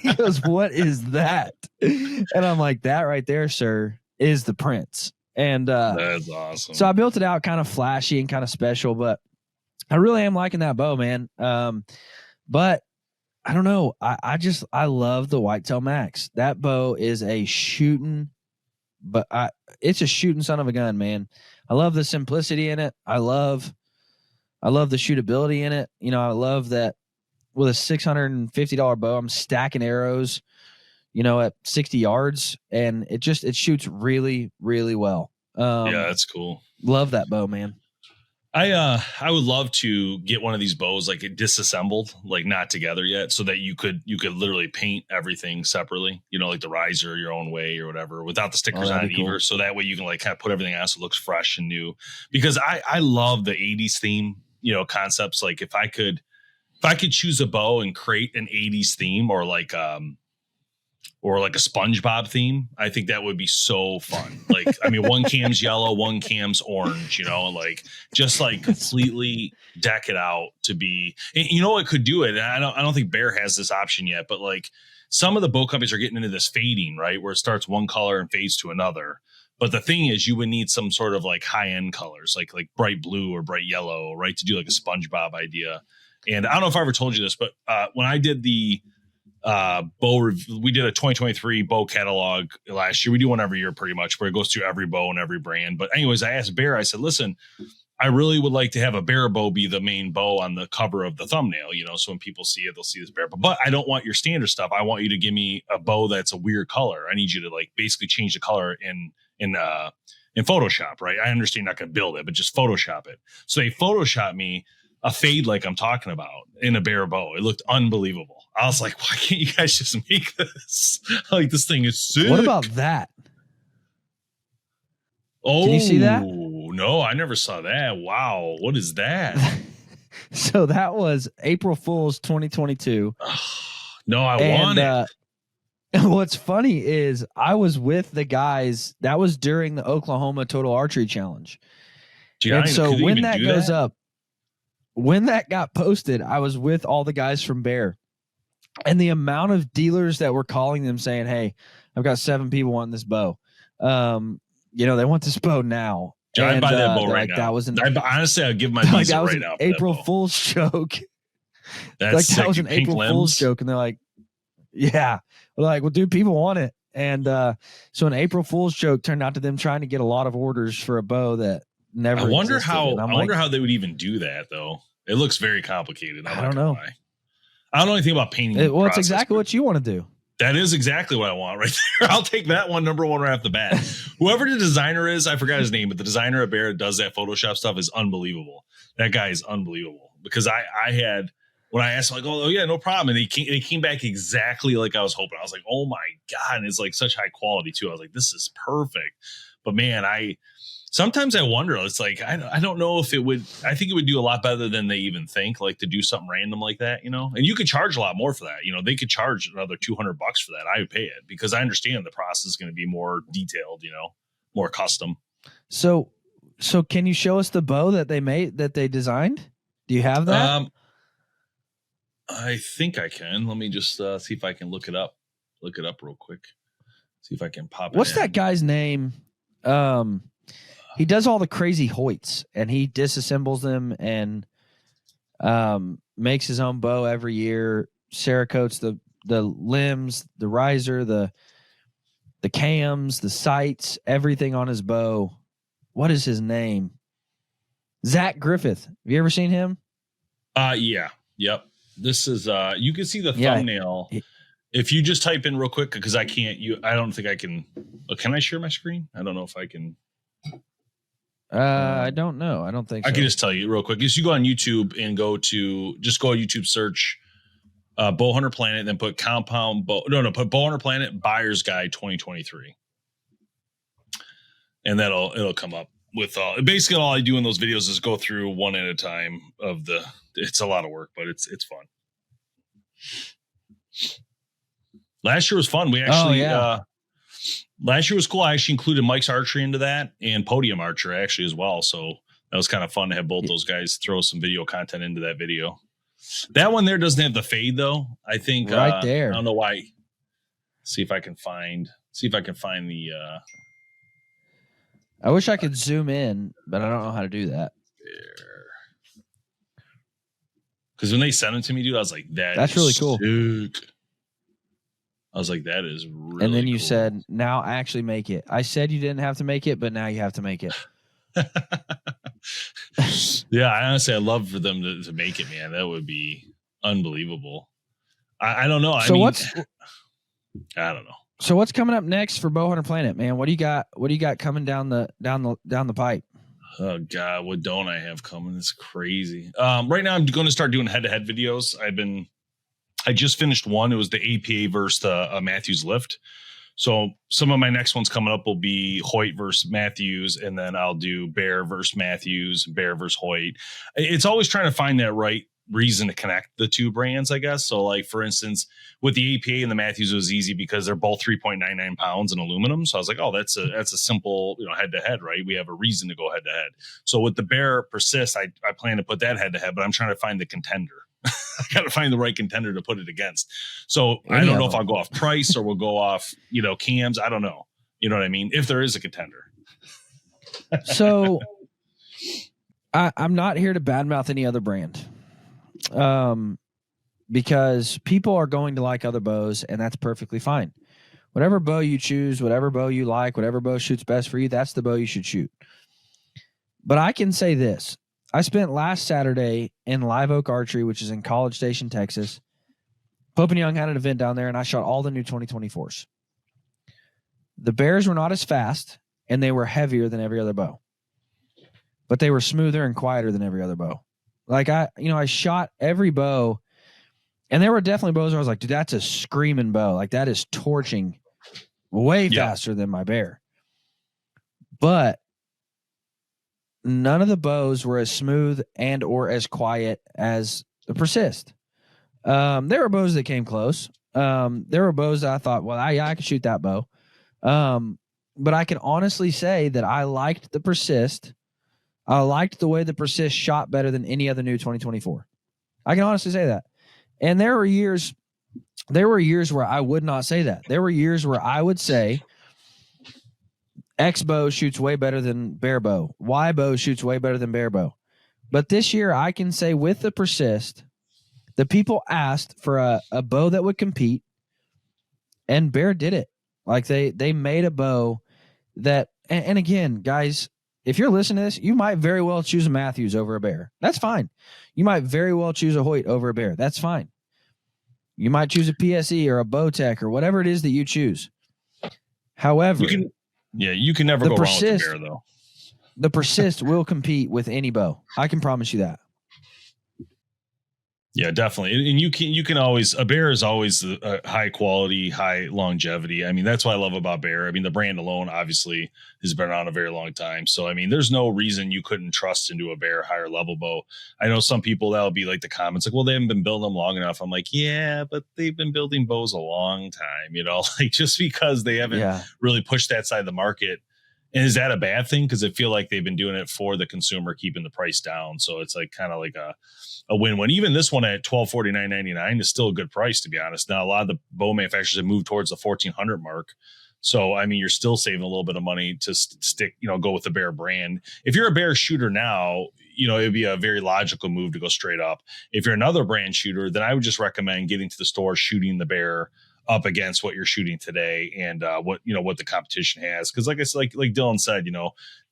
He goes, "What is that?" And I'm like, "That right there, sir, is the Prince." And that's awesome. So I built it out kind of flashy and kind of special, but I really am liking that bow, man. But I don't know. I love the Whitetail Max. That bow is a shooting, but it's a shooting son of a gun, man. I love the simplicity in it. I love the shootability in it. I love that with a $650 bow, I'm stacking arrows, at 60 yards, and it shoots really, really well. Yeah, that's cool. Love that bow, man. I would love to get one of these bows like disassembled, like not together yet, so that you could literally paint everything separately, like the riser your own way or whatever, without the stickers on it either. So that way you can like kind of put everything on so it looks fresh and new. Because I love the 80s theme, concepts. Like if I could choose a bow and create an 80s theme or like a SpongeBob theme, I think that would be so fun. Like, I mean, one cam's yellow, one cam's orange, like just like completely deck it out to be, and it could do it. And I don't think Bear has this option yet, but like some of the bow companies are getting into this fading, right? Where it starts one color and fades to another. But the thing is, you would need some sort of like high end colors, like bright blue or bright yellow, right? To do like a SpongeBob idea. And I don't know if I ever told you this, but when I did the we did a 2023 bow catalog last year. We do one every year pretty much, where it goes through every bow and every brand. But anyways, I asked Bear, I said, listen, I really would like to have a Bear bow be the main bow on the cover of the thumbnail, so when people see it, they'll see this Bear bow. But I don't want your standard stuff. I want you to give me a bow that's a weird color. I need you to like basically change the color in Photoshop, right? I understand you're not going to build it, but just Photoshop it. So they Photoshopped me a fade like I'm talking about in a Bear bow. It looked unbelievable. I was like, why can't you guys just make this? Like, this thing is sick. What about that? Oh, can you see that? No, I never saw that. Wow. What is that? So that was April Fool's 2022. No, I want it. What's funny is I was with the guys. That was during the Oklahoma Total Archery Challenge. And so when that goes up, when that got posted, I was with all the guys from Bear. And the amount of dealers that were calling them saying, "Hey, I've got 7 people wanting this bow. They want this bow now." I'd buy that bow right now. That was honestly, I'd give my visa right now. April Fool's joke. That's that was an April Fool's joke, and they're like, "Yeah." We're like, "Well, dude, people want it." And so an April Fool's joke turned out to them trying to get a lot of orders for a bow that never. I wonder how they would even do that, though. It looks very complicated. I don't know. I don't know anything about painting. Well, it's exactly what you want to do. That is exactly what I want right there. I'll take that one, number one, right off the bat. Whoever the designer is, I forgot his name, but the designer at Bear does that Photoshop stuff is unbelievable. That guy is unbelievable. Because I had, when I asked him, like, oh yeah, no problem. And they came back exactly like I was hoping. I was like, oh my God. And it's like such high quality too. I was like, this is perfect. But man, sometimes I wonder, it's like, I don't know if it would, I think it would do a lot better than they even think, like to do something random like that, and you could charge a lot more for that. They could charge another $200 for that. I would pay it because I understand the process is going to be more detailed, more custom. So can you show us the bow that they designed? Do you have that? I think I can. Let me just see if I can look it up. look it up real quick. See if I can pop it. What's that guy's name? He does all the crazy Hoyts, and he disassembles them and makes his own bow every year. Cerakotes the limbs, the riser, the cams, the sights, everything on his bow. What is his name? Zach Griffith. Have you ever seen him? Yeah. Yep. This is you can see the thumbnail. If you just type in real quick, because I don't think I can. Can I share my screen? I don't know if I can. I don't know. I don't think so. I can just tell you real quick. Just you go on YouTube and go YouTube, search Bowhunter Planet, and then put compound bow. Put Bowhunter Planet Buyer's Guide 2023. And it'll come up with basically all I do in those videos is go through one at a time it's a lot of work, but it's fun. Last year was fun. We actually, last year was cool. I actually included Mike's Archery into that and Podium Archer actually as well. So that was kind of fun to have both those guys throw some video content into that video. That one there doesn't have the fade though. I think right there. I don't know why. See if I can find the. I wish I could zoom in, but I don't know how to do that. Because when they sent it to me, dude, I was like, that's really cool. Sick. I was like, that is really And then you cool. said, now actually make it. I said you didn't have to make it, but now you have to make it. Yeah, I'd love for them to make it, man. That would be unbelievable. I don't know. I don't know. So what's coming up next for Bowhunter Planet, man? What do you got? What do you got coming down the pipe? Oh God, what don't I have coming? It's crazy. Right now I'm going to start doing head-to-head videos. I just finished one. It was the APA versus the Matthews lift. So some of my next ones coming up will be Hoyt versus Matthews, and then I'll do Bear versus Matthews, Bear versus Hoyt. It's always trying to find that right reason to connect the two brands, I guess. So like, for instance, with the APA and the Matthews, it was easy because they're both 3.99 pounds in aluminum. So I was like, oh, that's a simple, head to head, right? We have a reason to go head to head. So with the Bear Persist, I plan to put that head to head, but I'm trying to find the contender. I got to find the right contender to put it against. So I don't know if I'll go off price or we'll go off, cams. I don't know. You know what I mean? If there is a contender. So I'm not here to badmouth any other brand. Because people are going to like other bows, and that's perfectly fine. Whatever bow you choose, whatever bow you like, whatever bow shoots best for you, that's the bow you should shoot. But I can say this. I spent last Saturday in Live Oak Archery, which is in College Station, Texas. Pope and Young had an event down there, and I shot all the new 2024s. The bears were not as fast, and they were heavier than every other bow. But they were smoother and quieter than every other bow. Like I shot every bow, and there were definitely bows where I was like, dude, that's a screaming bow. Like that is torching way faster than my bear. But none of the bows were as smooth and or as quiet as the Persist. There were bows that came close. There were bows that I thought, well, I could shoot that bow. But I can honestly say that I liked the Persist. I liked the way the Persist shot better than any other new 2024. I can honestly say that. And there were years where I would not say that. There were years where I would say X bow shoots way better than Bear bow. Y bow shoots way better than Bear bow. But this year I can say with the Persist, the people asked for a bow that would compete, and Bear did it. Like they made a bow that, and again, guys, if you're listening to this, you might very well choose a Matthews over a Bear. That's fine. You might very well choose a Hoyt over a Bear. That's fine. You might choose a PSE or a Bowtech or whatever it is that you choose. However, you can never go wrong with the Bear, though. The Persist will compete with any bow. I can promise you that. Yeah, definitely. And you can always, a Bear is always a high quality, high longevity. I mean, that's what I love about Bear. I mean, the brand alone obviously has been around a very long time. So, I mean, there's no reason you couldn't trust into a Bear higher level bow. I know some people that'll be like the comments like, well, they haven't been building them long enough. I'm like, yeah, but they've been building bows a long time, like just because they haven't really pushed that side of the market, And is that a bad thing? Because I feel like they've been doing it for the consumer, keeping the price down. So it's like kind of like a win-win. Even this one at $1,249.99 is still a good price, to be honest. Now, a lot of the bow manufacturers have moved towards the $1,400 mark. So, I mean, you're still saving a little bit of money to stick, go with the Bear brand. If you're a Bear shooter now, it'd be a very logical move to go straight up. If you're another brand shooter, then I would just recommend getting to the store, shooting the Bear up against what you're shooting today and what the competition has. Because like Dylan said,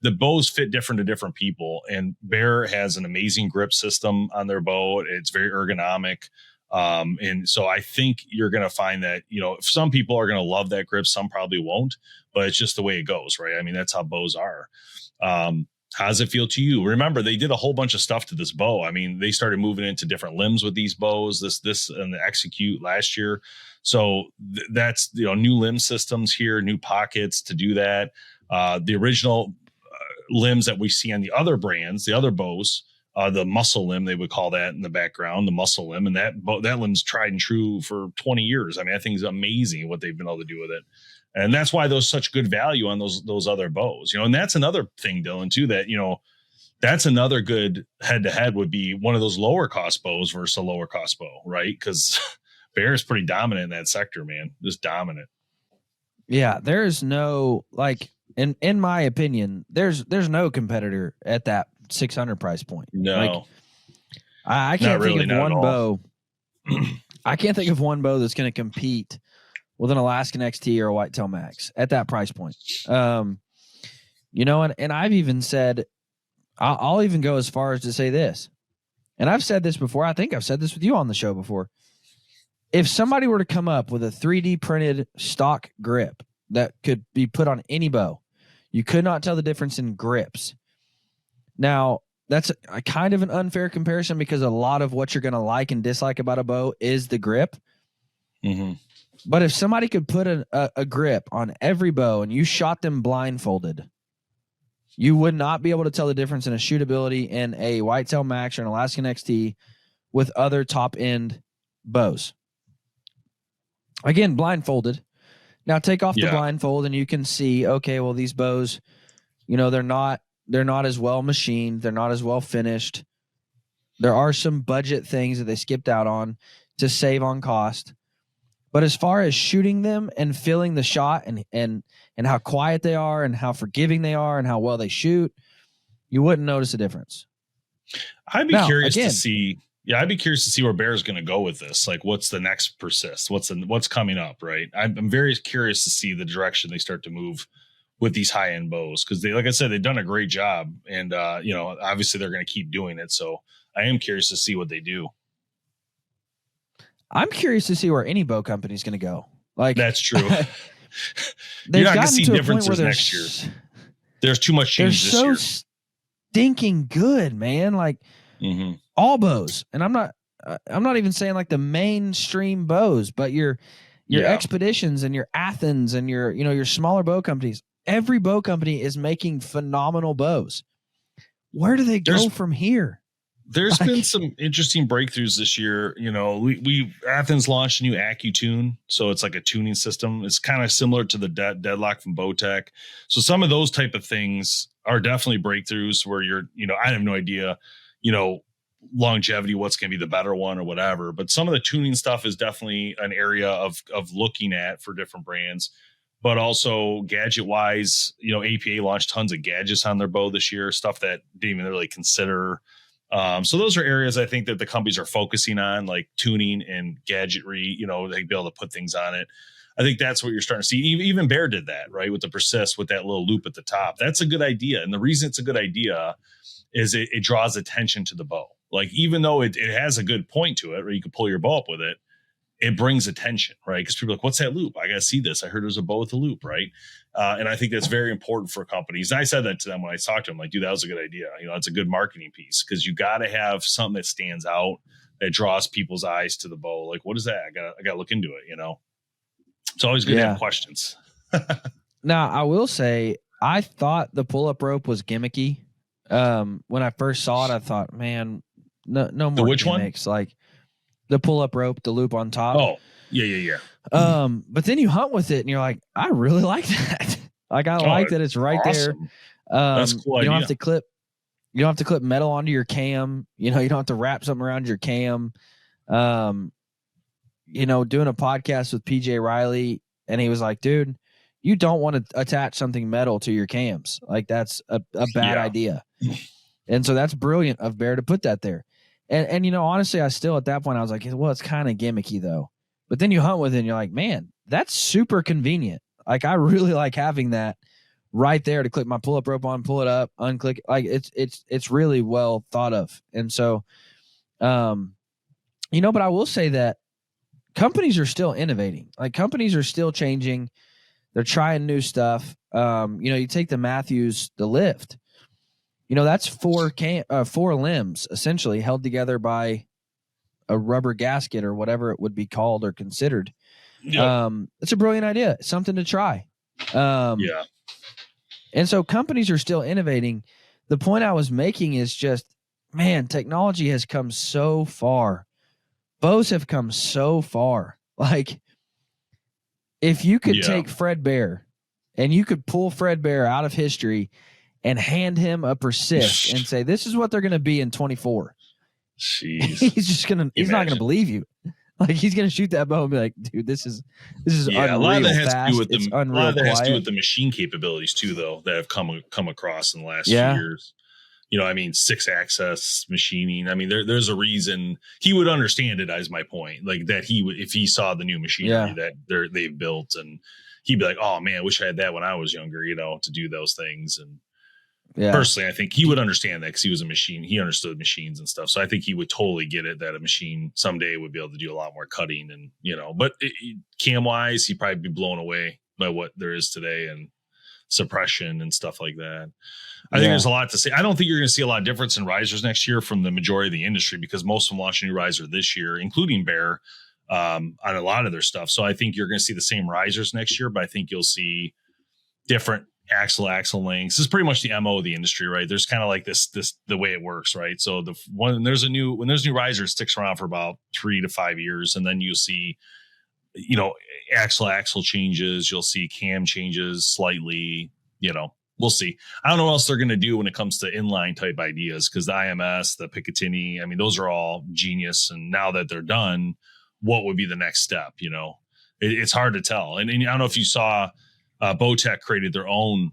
the bows fit different to different people, and Bear has an amazing grip system on their bow. It's very ergonomic. And so I think you're going to find that, some people are going to love that grip. Some probably won't, but it's just the way it goes, right? I mean, that's how bows are. How does it feel to you? Remember, they did a whole bunch of stuff to this bow. I mean, they started moving into different limbs with these bows, this and the Execute last year. So that's, new limb systems here, new pockets to do that. The original limbs that we see on the other brands, the other bows, the muscle limb, they would call that in the background, the muscle limb. And that limb's tried and true for 20 years. I mean, I think it's amazing what they've been able to do with it. And that's why there's such good value on those other bows, and that's another thing, Dylan, too, that, that's another good head to head would be one of those lower cost bows versus a lower cost bow, right? Because Bear is pretty dominant in that sector, man, just dominant. Yeah. There's no, in my opinion, there's no competitor at that 600 price point. No, I can't think of one bow. I can't think of one bow that's going to compete with an Alaskan XT or a Whitetail Max at that price point. And I've even said, I'll even go as far as to say this, and I've said this before. I think I've said this with you on the show before. If somebody were to come up with a 3D printed stock grip that could be put on any bow, you could not tell the difference in grips. Now, that's a kind of an unfair comparison because a lot of what you're going to like and dislike about a bow is the grip. Mm-hmm. But if somebody could put a grip on every bow and you shot them blindfolded, you would not be able to tell the difference in a shootability in a Whitetail Max or an Alaskan XT with other top-end bows. Again, blindfolded. Now take off the blindfold and you can see, okay, well, these bows, they're not as well machined. They're not as well finished. There are some budget things that they skipped out on to save on cost. But as far as shooting them and feeling the shot and how quiet they are and how forgiving they are and how well they shoot, you wouldn't notice a difference. I'd be curious to see. Yeah, I'd be curious to see where Bear's going to go with this. Like, what's the next persist? What's coming up, right? I'm very curious to see the direction they start to move with these high end bows because they, like I said, they've done a great job, and obviously they're going to keep doing it. So I am curious to see what they do. I'm curious to see where any bow company is going to go. Like, that's true. You're not going to see differences next year. There's too much change this year. They're so stinking good, man. Like all bows, and I'm not even saying like the mainstream bows, but your Expeditions and your Athens and your smaller bow companies. Every bow company is making phenomenal bows. Where do they go from here? There's been some interesting breakthroughs this year. Athens launched a new AccuTune, so it's like a tuning system. It's kind of similar to the Deadlock from Bowtech. So some of those type of things are definitely breakthroughs where I have no idea, longevity, what's going to be the better one or whatever. But some of the tuning stuff is definitely an area of looking at for different brands. But also gadget wise, APA launched tons of gadgets on their bow this year, stuff that didn't even really consider. So those are areas I think that the companies are focusing on, like tuning and gadgetry, they'd be able to put things on it. I think that's what you're starting to see. Even Bear did that, right? With the Persist, with that little loop at the top. That's a good idea. And the reason it's a good idea is it draws attention to the bow. Like, even though it has a good point to it, where you can pull your bow up with it, it brings attention, right? Because people are like, what's that loop? I got to see this. I heard there's a bow with a loop, right? And I think that's very important for companies. And I said that to them when I talked to them, like, dude, that was a good idea. It's a good marketing piece because you got to have something that stands out, that draws people's eyes to the bow. Like, what is that? I got to look into it, It's always good to have questions. Now, I will say, I thought the pull-up rope was gimmicky. When I first saw it, I thought, man, no more which gimmicks. One? Like the pull-up rope, the loop on top. Oh, yeah. But then you hunt with it and you're like, I really like that. Like I like that it's right awesome. there. That's a cool you don't idea. have to clip. You don't have to clip metal onto your cam. You know, you don't have to wrap something around your cam. You know, doing a podcast with PJ Riley, and he was like, dude, you don't want to attach something metal to your cams. Like that's a bad idea. And so that's brilliant of Bear to put that there. And you know, honestly, I still at that point I was like, well, it's kind of gimmicky though. But then you hunt with it and you're like, man, that's super convenient. Like I really like having that right there to click my pull-up rope on, pull it up, unclick. Like it's really well thought of. And so you know, but I will say that companies are still innovating. Like companies are still changing. They're trying new stuff. You know, you take the Matthews, the lift. You know, that's four limbs essentially held together by a rubber gasket or whatever it would be called or considered. Yep. It's a brilliant idea. Something to try. Yeah. And so companies are still innovating. The point I was making is just, man, technology has come so far. Bows have come so far. Like, if you could take Fred Bear and you could pull Fred Bear out of history and hand him a persist and say, this is what they're going to be in 24. Jeez. He's not going to believe you. Like he's going to shoot that bow and be like, dude, this is unreal. A lot of that has to do with the machine capabilities too, though, that have come across in the last few years. You know, I mean, 6-axis machining. I mean, there's a reason he would understand it, as my point, like that he would, if he saw the new machinery that they've built, and he'd be like, oh man, I wish I had that when I was younger, you know, to do those things. And personally, I think he would understand that because he was a machine. He understood machines and stuff. So I think he would totally get it that a machine someday would be able to do a lot more cutting and, you know, but cam wise, he'd probably be blown away by what there is today and suppression and stuff like that. I think there's a lot to say. I don't think you're going to see a lot of difference in risers next year from the majority of the industry because most of them launched a new riser this year, including Bear, on a lot of their stuff. So I think you're going to see the same risers next year, but I think you'll see different axle lengths. This is pretty much the MO of the industry, right? There's kind of like this the way it works, right? So when there's a new riser, it sticks around for about 3 to 5 years, and then you'll see, you know, axle changes. You'll see cam changes slightly. You know, we'll see. I don't know what else they're going to do when it comes to inline type ideas because the IMS, the Picatinny, I mean, those are all genius. And now that they're done, what would be the next step? You know, it's hard to tell. And I don't know if you saw. Bowtech created their own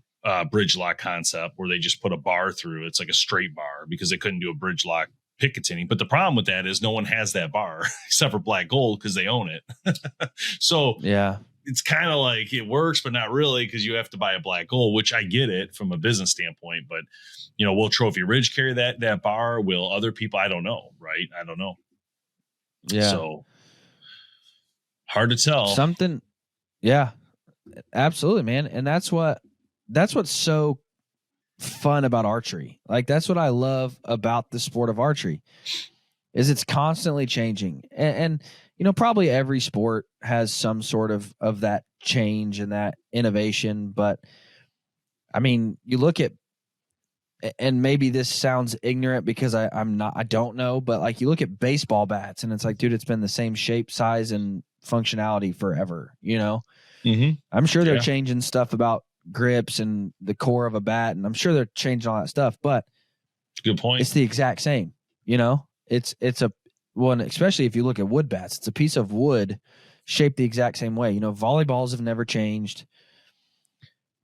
bridge lock concept where they just put a bar through. It's like a straight bar because they couldn't do a bridge lock Picatinny. But the problem with that is no one has that bar except for Black Gold because they own it. So it's kind of like it works, but not really because you have to buy a Black Gold, which I get it from a business standpoint. But, you know, will Trophy Ridge carry that bar? Will other people? I don't know. Right. I don't know. Yeah. So hard to tell. Something. Yeah. Absolutely, man. And that's what's so fun about archery. Like that's what I love about the sport of archery is it's constantly changing. And you know, probably every sport has some sort of that change and that innovation. But I mean, you look at, and maybe this sounds ignorant because I don't know, but like you look at baseball bats and it's like, dude, it's been the same shape, size, and functionality forever, you know? Mm-hmm. I'm sure they're changing stuff about grips and the core of a bat, and I'm sure they're changing all that stuff, but good point. It's the exact same, you know? It's a one, especially if you look at wood bats, it's a piece of wood shaped the exact same way. You know, volleyballs have never changed.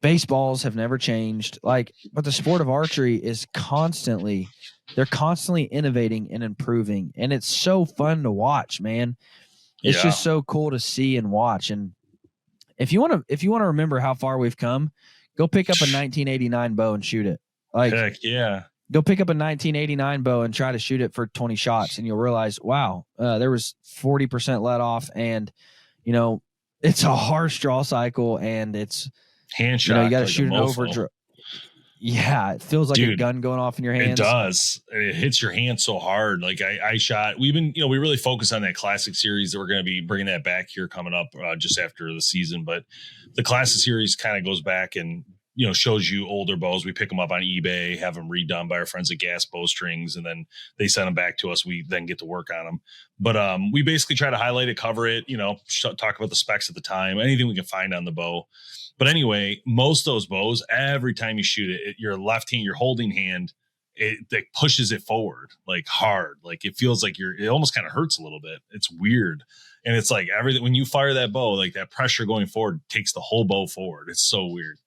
Baseballs have never changed. Like, but the sport of archery is they're constantly innovating and improving. And it's so fun to watch, man. It's just so cool to see and watch. And if you want to remember how far we've come, go pick up a 1989 bow and shoot it. Like, heck yeah. Go pick up a 1989 bow and try to shoot it for 20 shots, and you'll realize, wow, there was 40% let off, and you know it's a harsh draw cycle, and it's hand shot. You know, you got to like shoot an overdraw. Yeah, it feels like a gun going off in your hands. It does. It hits your hand so hard. Like I shot. We've been, you know, we really focus on that classic series that we're going to be bringing that back here coming up just after the season. But the classic series kind of goes back and shows you older bows. We pick them up on eBay, have them redone by our friends at Gas Bowstrings, and then they send them back to us. We then get to work on them. But we basically try to highlight it, cover it, talk about the specs at the time, anything we can find on the bow. But anyway, most of those bows, every time you shoot it, your left hand, your holding hand, it pushes it forward like hard. Like it feels like it almost kind of hurts a little bit. It's weird. And it's like everything, when you fire that bow, like that pressure going forward takes the whole bow forward. It's so weird.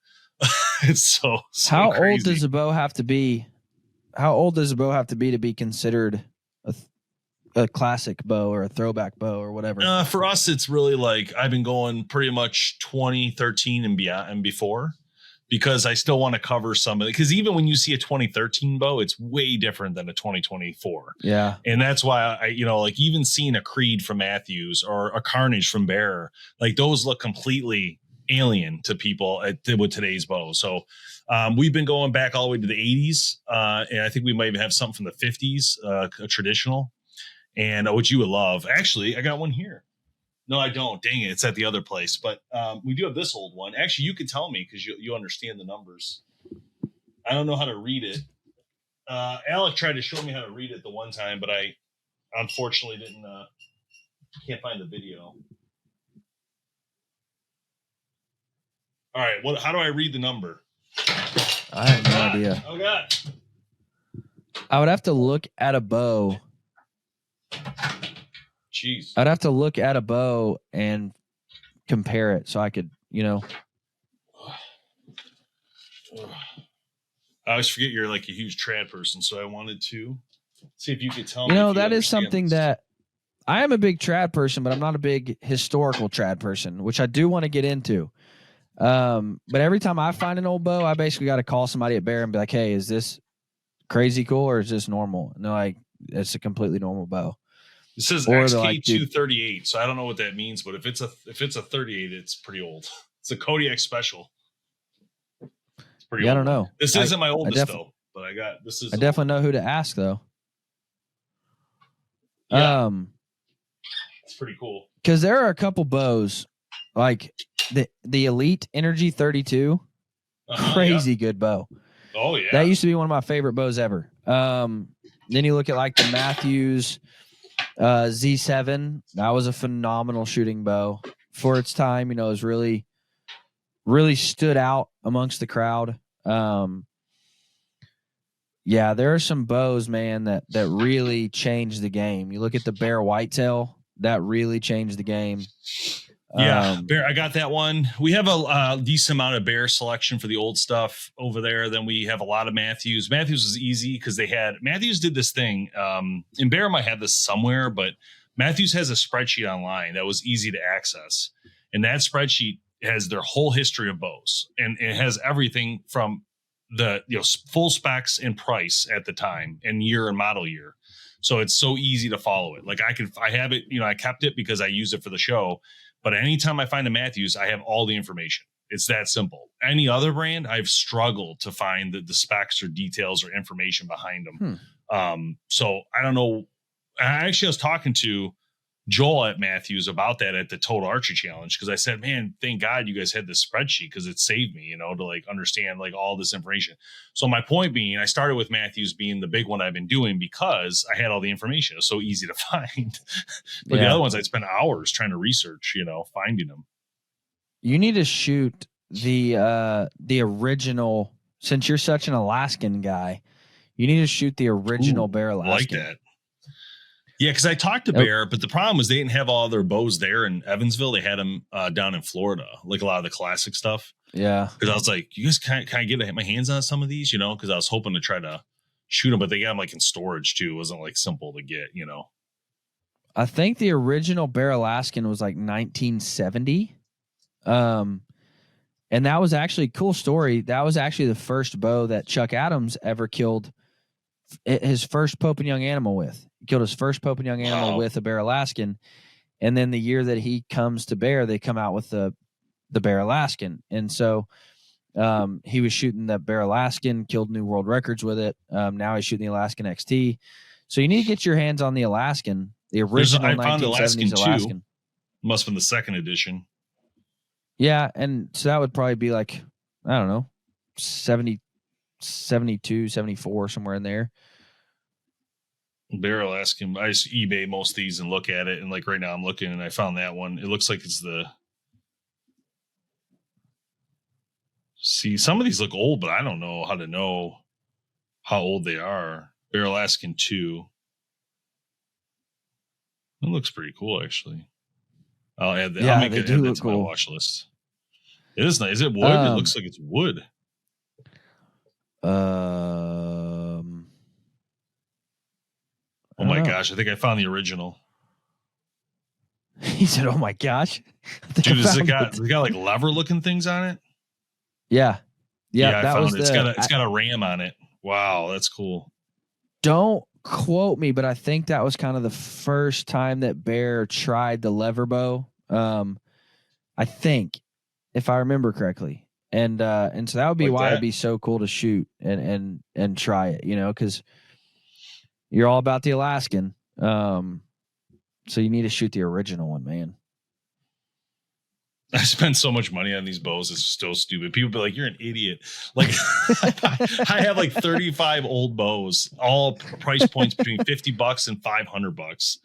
It's so How crazy. old does a bow have to be? How old does a bow have to be considered a classic bow or a throwback bow or whatever? For us, it's really like I've been going pretty much 2013 and beyond and before, because I still want to cover some of it. Because even when you see a 2013 bow, it's way different than a 2024. Yeah. And that's why I like even seeing a Creed from Matthews or a Carnage from Bearer, like those look completely alien to people with today's bow. So we've been going back all the way to the 80s. And I think we might even have something from the 50s, a traditional, and which you would love. Actually, I got one here. No, I don't. Dang it. It's at the other place. But we do have this old one. Actually, you can tell me because you understand the numbers. I don't know how to read it. Alec tried to show me how to read it the one time, but I unfortunately can't find the video. All right. How do I read the number? I have no idea. Oh, God. I would have to look at a bow. Jeez. I'd have to look at a bow and compare it so I could, I always forget you're like a huge trad person, so I wanted to see if you could tell me. That is something that I am a big trad person, but I'm not a big historical trad person, which I do want to get into. But every time I find an old bow, I basically got to call somebody at Bear and be like, "Hey, is this crazy cool or is this normal?" And they're like, "It's a completely normal bow." It says XK238, so I don't know what that means, but if it's a 38, it's pretty old. It's a Kodiak Special. It's pretty old. I don't know. This isn't my oldest though, but I got this is. I definitely know who to ask though. Yeah. It's pretty cool. Because there are a couple bows like the Elite Energy 32, crazy good bow. Oh yeah, that used to be one of my favorite bows ever. Then you look at like the Matthews Z7. That was a phenomenal shooting bow for its time. It was really, really stood out amongst the crowd. Yeah, there are some bows, man, that really changed the game. You look at the Bear Whitetail, that really changed the game. Yeah, Bear, I got that one. We have a decent amount of Bear selection for the old stuff over there. Then we have a lot of Matthews. Matthews is easy because Matthews did this thing. And Bear might have this somewhere, but Matthews has a spreadsheet online that was easy to access. And that spreadsheet has their whole history of bows. And it has everything from the full specs and price at the time and year and model year. So it's so easy to follow it. Like I have it, I kept it because I use it for the show. But anytime I find a Matthews, I have all the information. It's that simple. Any other brand, I've struggled to find the specs or details or information behind them. So I don't know. I was talking to Joel at Matthews about that at the Total Archery Challenge, because I said, man, thank God you guys had this spreadsheet because it saved me, to like understand like all this information. So my point being, I started with Matthews being the big one I've been doing because I had all the information. It was so easy to find. But the other ones I'd spend hours trying to research, finding them. You need to shoot the original, since you're such an Alaskan guy, you need to shoot the original Bear Alaskan. Like that. Yeah, because I talked to Bear, but the problem was they didn't have all their bows there in Evansville. They had them down in Florida, like a lot of the classic stuff. Yeah. Because I was like, you guys can I get my hands on some of these, because I was hoping to try to shoot them, but they got them like in storage too. It wasn't like simple to get, I think the original Bear Alaskan was like 1970. And that was actually a cool story. That was actually the first bow that Chuck Adams ever killed his first Pope and Young animal with. He killed his first Pope and Young animal with a Bear Alaskan. And then the year that he comes to Bear, they come out with the Bear Alaskan. And so he was shooting that Bear Alaskan, killed new world records with it. Now he's shooting the Alaskan XT. So you need to get your hands on the Alaskan, the original 1970s Alaskan. Must have been the second edition. Yeah, and so that would probably be like, I don't know, 70, 72, 74, somewhere in there. Bear Alaskan. I just eBay most of these and look at it. And like right now I'm looking and I found that one. It looks like it's see, some of these look old, but I don't know how to know how old they are. Bear Alaskan 2. It looks pretty cool, actually. I'll add that. Yeah, I'll make they it do add that look to my cool. watch list. It is nice. Is it wood? It looks like it's wood. Oh my gosh! I think I found the original. He said, "Oh my gosh, dude! Has it got like lever looking things on it?" Yeah. I found it. It's got a ram on it. Wow, that's cool. Don't quote me, but I think that was kind of the first time that Bear tried the lever bow. I think, if I remember correctly, and so that would be why it'd be so cool to shoot and try it, because you're all about the Alaskan. So you need to shoot the original one, man. I spend so much money on these bows. It's so stupid. People be like, you're an idiot. Like I have like 35 old bows, all price points between $50 and $500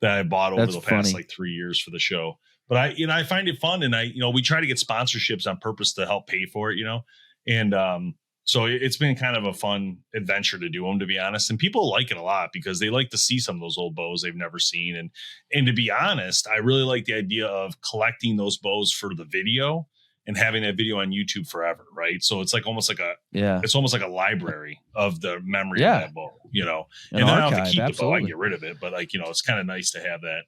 that I bought over the past like 3 years for the show. But I find it fun. And we try to get sponsorships on purpose to help pay for it, and, so it's been kind of a fun adventure to do them, to be honest. And people like it a lot because they like to see some of those old bows they've never seen. And to be honest, I really like the idea of collecting those bows for the video and having that video on YouTube forever. Right. So it's like almost like it's almost like a library of the memory of that bow, and then I don't have to keep the bow, I get rid of it. But it's kind of nice to have that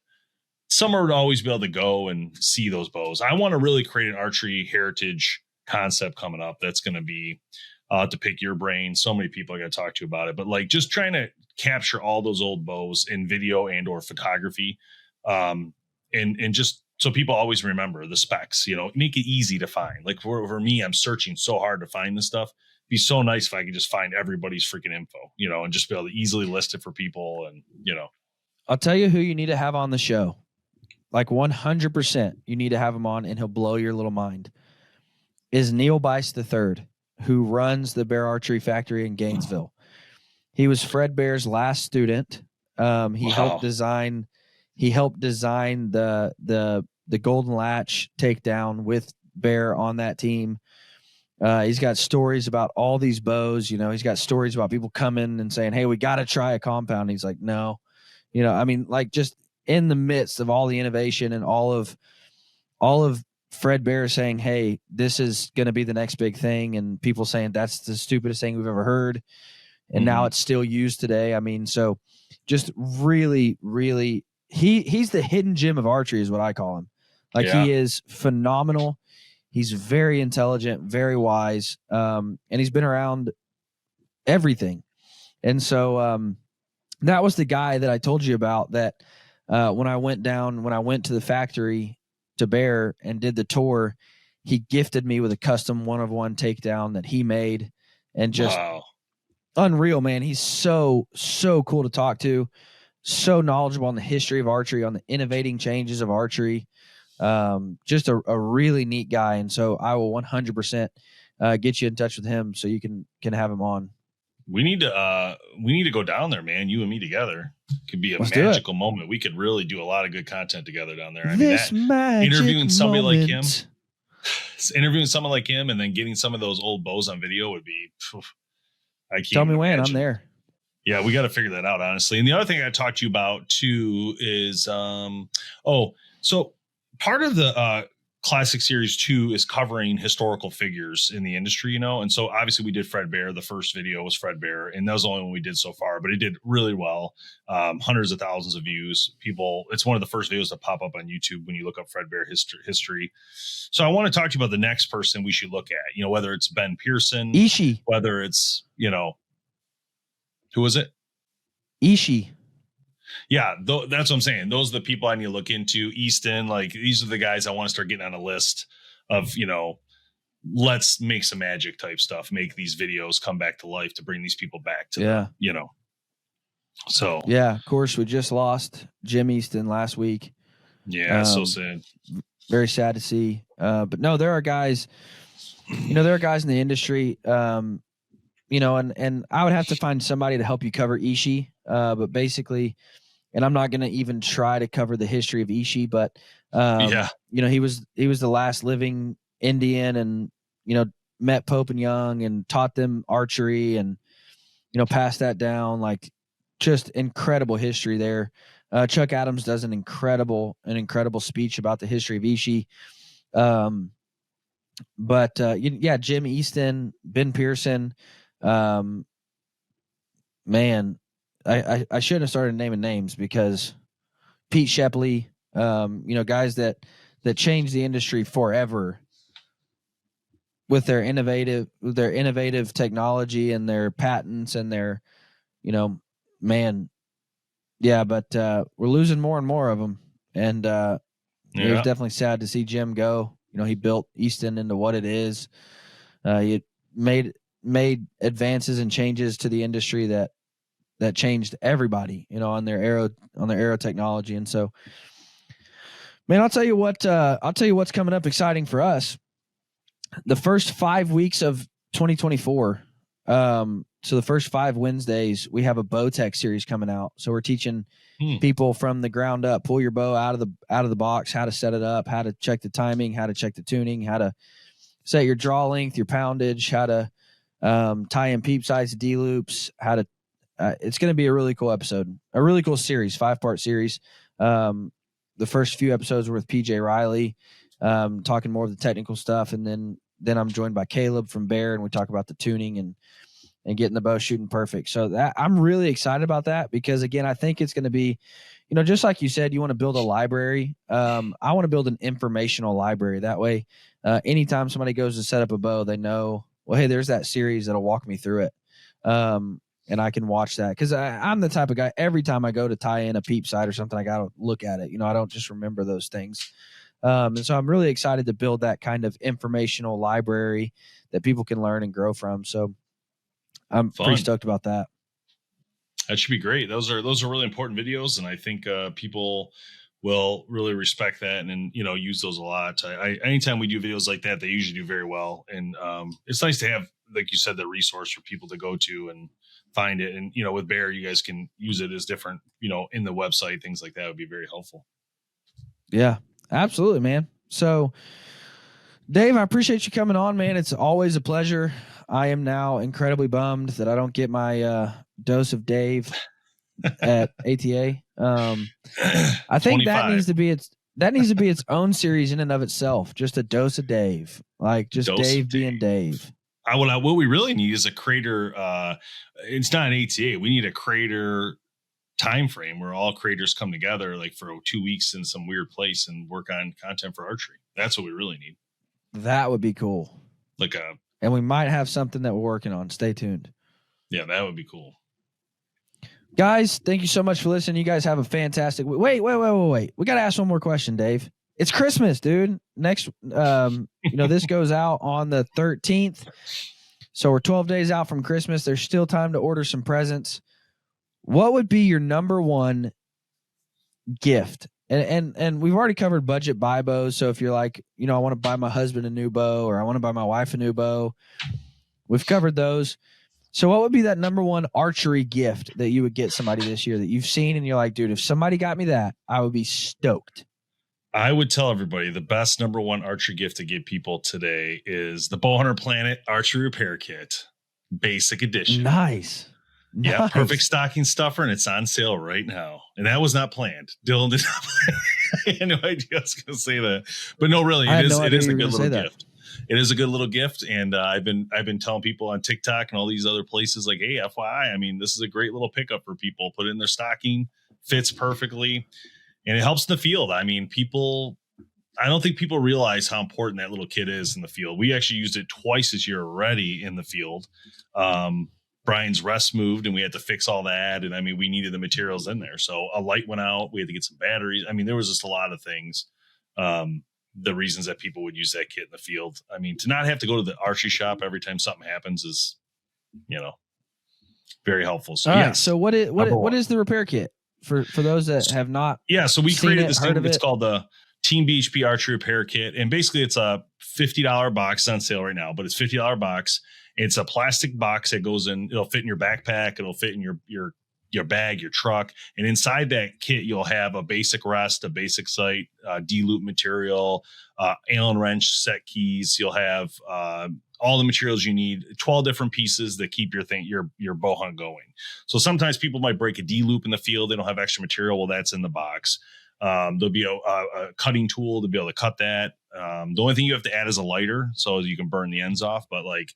somewhere to always be able to go and see those bows. I want to really create an archery heritage concept coming up. That's going to be, to pick your brain. So many people I got to talk to about it, but just trying to capture all those old bows in video and or photography. And just so people always remember the specs, make it easy to find. Like for me, I'm searching so hard to find this stuff. It'd be so nice if I could just find everybody's freaking info, and just be able to easily list it for people. And, I'll tell you who you need to have on the show. Like 100% you need to have him on and he'll blow your little mind. Is Neil Bice III, who runs the Bear Archery Factory in Gainesville. He was Fred Bear's last student. He helped design the Golden Latch takedown with Bear on that team. He's got stories about all these bows. He's got stories about people coming and saying, "Hey, we got to try a compound." He's like, "No," just in the midst of all the innovation and all of Fred Bear saying, "Hey, this is going to be the next big thing," and people saying that's the stupidest thing we've ever heard, and now it's still used today. So just really, really, he's the hidden gem of archery, is what I call him. He is phenomenal. He's very intelligent, very wise, and he's been around everything. And so that was the guy that I told you about. That when I went to the factory to Bear and did the tour, he gifted me with a custom 1-of-1 takedown that he made, and just unreal, man. He's so cool to talk to, so knowledgeable on the history of archery, on the innovating changes of archery. Just a really neat guy. And so I will 100% get you in touch with him so you can have him on. We need to go down there, man. You and me together. Could be a magical moment. We could really do a lot of good content together down there. Interviewing somebody like him and then getting some of those old bows on video would be, I can't tell me when imagine. I'm there. Yeah, we got to figure that out, honestly. And the other thing I talked to you about too is, so part of the Classic Series 2 is covering historical figures in the industry, and so obviously we did Fred Bear. The first video was Fred Bear, and that was the only one we did so far, but it did really well. Hundreds of thousands of views. It's one of the first videos that pop up on YouTube when you look up Fred Bear history. So I want to talk to you about the next person we should look at, whether it's Ben Pearson, Ishii, whether it's, who was it? Ishii. Yeah, that's what I'm saying. Those are the people I need to look into. Easton, these are the guys I want to start getting on a list of, let's make some magic type stuff, make these videos come back to life to bring these people back to, So, yeah, of course, we just lost Jim Easton last week. Yeah, so sad. Very sad to see. But no, there are guys there are guys in the industry, and I would have to find somebody to help you cover Ishii. But basically, and I'm not going to even try to cover the history of Ishii, but, he was the last living Indian and, met Pope and Young and taught them archery and, passed that down, like just incredible history there. Chuck Adams does an incredible speech about the history of Ishii. Jim Easton, Ben Pearson, man, I shouldn't have started naming names because Pete Shepley, guys that changed the industry forever with their innovative technology and their patents and their, but we're losing more and more of them. And it was definitely sad to see Jim go. He built Easton into what it is. He made advances and changes to the industry that changed everybody, on their arrow technology. And so, man, I'll tell you what's coming up exciting for us. The first 5 weeks of 2024. So the first 5 Wednesdays, we have a bow tech series coming out. So we're teaching people from the ground up, pull your bow out of the box, how to set it up, how to check the timing, how to check the tuning, how to set your draw length, your poundage, how to tie in peep sights, D loops, how to. It's going to be a really cool episode, a really cool series, 5-part series. The first few episodes were with PJ Riley, talking more of the technical stuff, and then I'm joined by Caleb from Bear, and we talk about the tuning and getting the bow shooting perfect. So that I'm really excited about that because, again, I think it's going to be, just like you said, you want to build a library. I want to build an informational library. That way, anytime somebody goes to set up a bow, they know, well, hey, there's that series that'll walk me through it. And I can watch that because I'm the type of guy, every time I go to tie in a peep sight or something, I got to look at it. I don't just remember those things. And so I'm really excited to build that kind of informational library that people can learn and grow from. So I'm pretty stoked about that. That should be great. Those are really important videos. And I think people will really respect that and use those a lot. Anytime we do videos like that, they usually do very well. And it's nice to have, like you said, the resource for people to go to and find it. And, with Bear, you guys can use it as different, in the website, things like that would be very helpful. Yeah, absolutely, man. So Dave, I appreciate you coming on, man. It's always a pleasure. I am now incredibly bummed that I don't get my dose of Dave at ATA. I think 25. that needs to be its own series in and of itself. Just a dose of Dave, like just Dave being Dave. What we really need is a creator. It's not an ATA. We need a creator time frame where all creators come together, like for 2 weeks in some weird place and work on content for archery. That's what we really need. That would be cool. And we might have something that we're working on. Stay tuned. Yeah, that would be cool. Guys, thank you so much for listening. You guys have a fantastic Wait. We got to ask one more question, Dave. It's Christmas, dude. Next, this goes out on the 13th. So we're 12 days out from Christmas. There's still time to order some presents. What would be your number one gift? And we've already covered budget buy bows. So if you're like, I want to buy my husband a new bow or I want to buy my wife a new bow, we've covered those. So what would be that number one archery gift that you would get somebody this year that you've seen and you're like, dude, if somebody got me that, I would be stoked. I would tell everybody the best number one archery gift to give people today is the Bowhunter Planet Archery Repair Kit, Basic Edition. Nice. Yeah, nice. Perfect stocking stuffer, and it's on sale right now. And that was not planned. Dylan did not plan. I had no idea I was going to say that. But no, really, it is a good little gift. It is a good little gift. And I've been telling people on TikTok and all these other places, like, hey, FYI, I mean, this is a great little pickup for people. Put it in their stocking, fits perfectly, and it helps in the field. I mean, I don't think people realize how important that little kit is in the field. We actually used it twice this year already in the field. Brian's rest moved and we had to fix all that. And I mean, we needed the materials in there. So a light went out. We had to get some batteries. I mean, there was just a lot of things. The reasons that people would use that kit in the field. I mean, to not have to go to the archery shop every time something happens is, very helpful. So, right, so what is the repair kit for those that have not? Yeah. So we created this thing. It's called the Team BHP archery repair kit. And basically it's a $50 box. It's on sale right now, but it's $50 box. It's a plastic box that goes in. It'll fit in your backpack. It'll fit in your bag, your truck. And inside that kit, you'll have a basic rest, a basic sight, D-loop material, Allen wrench, set keys. You'll have all the materials you need, 12 different pieces that keep your bow hunt going. So sometimes people might break a D-loop in the field. They don't have extra material. Well, that's in the box. There'll be a cutting tool to be able to cut that. The only thing you have to add is a lighter so you can burn the ends off. But like,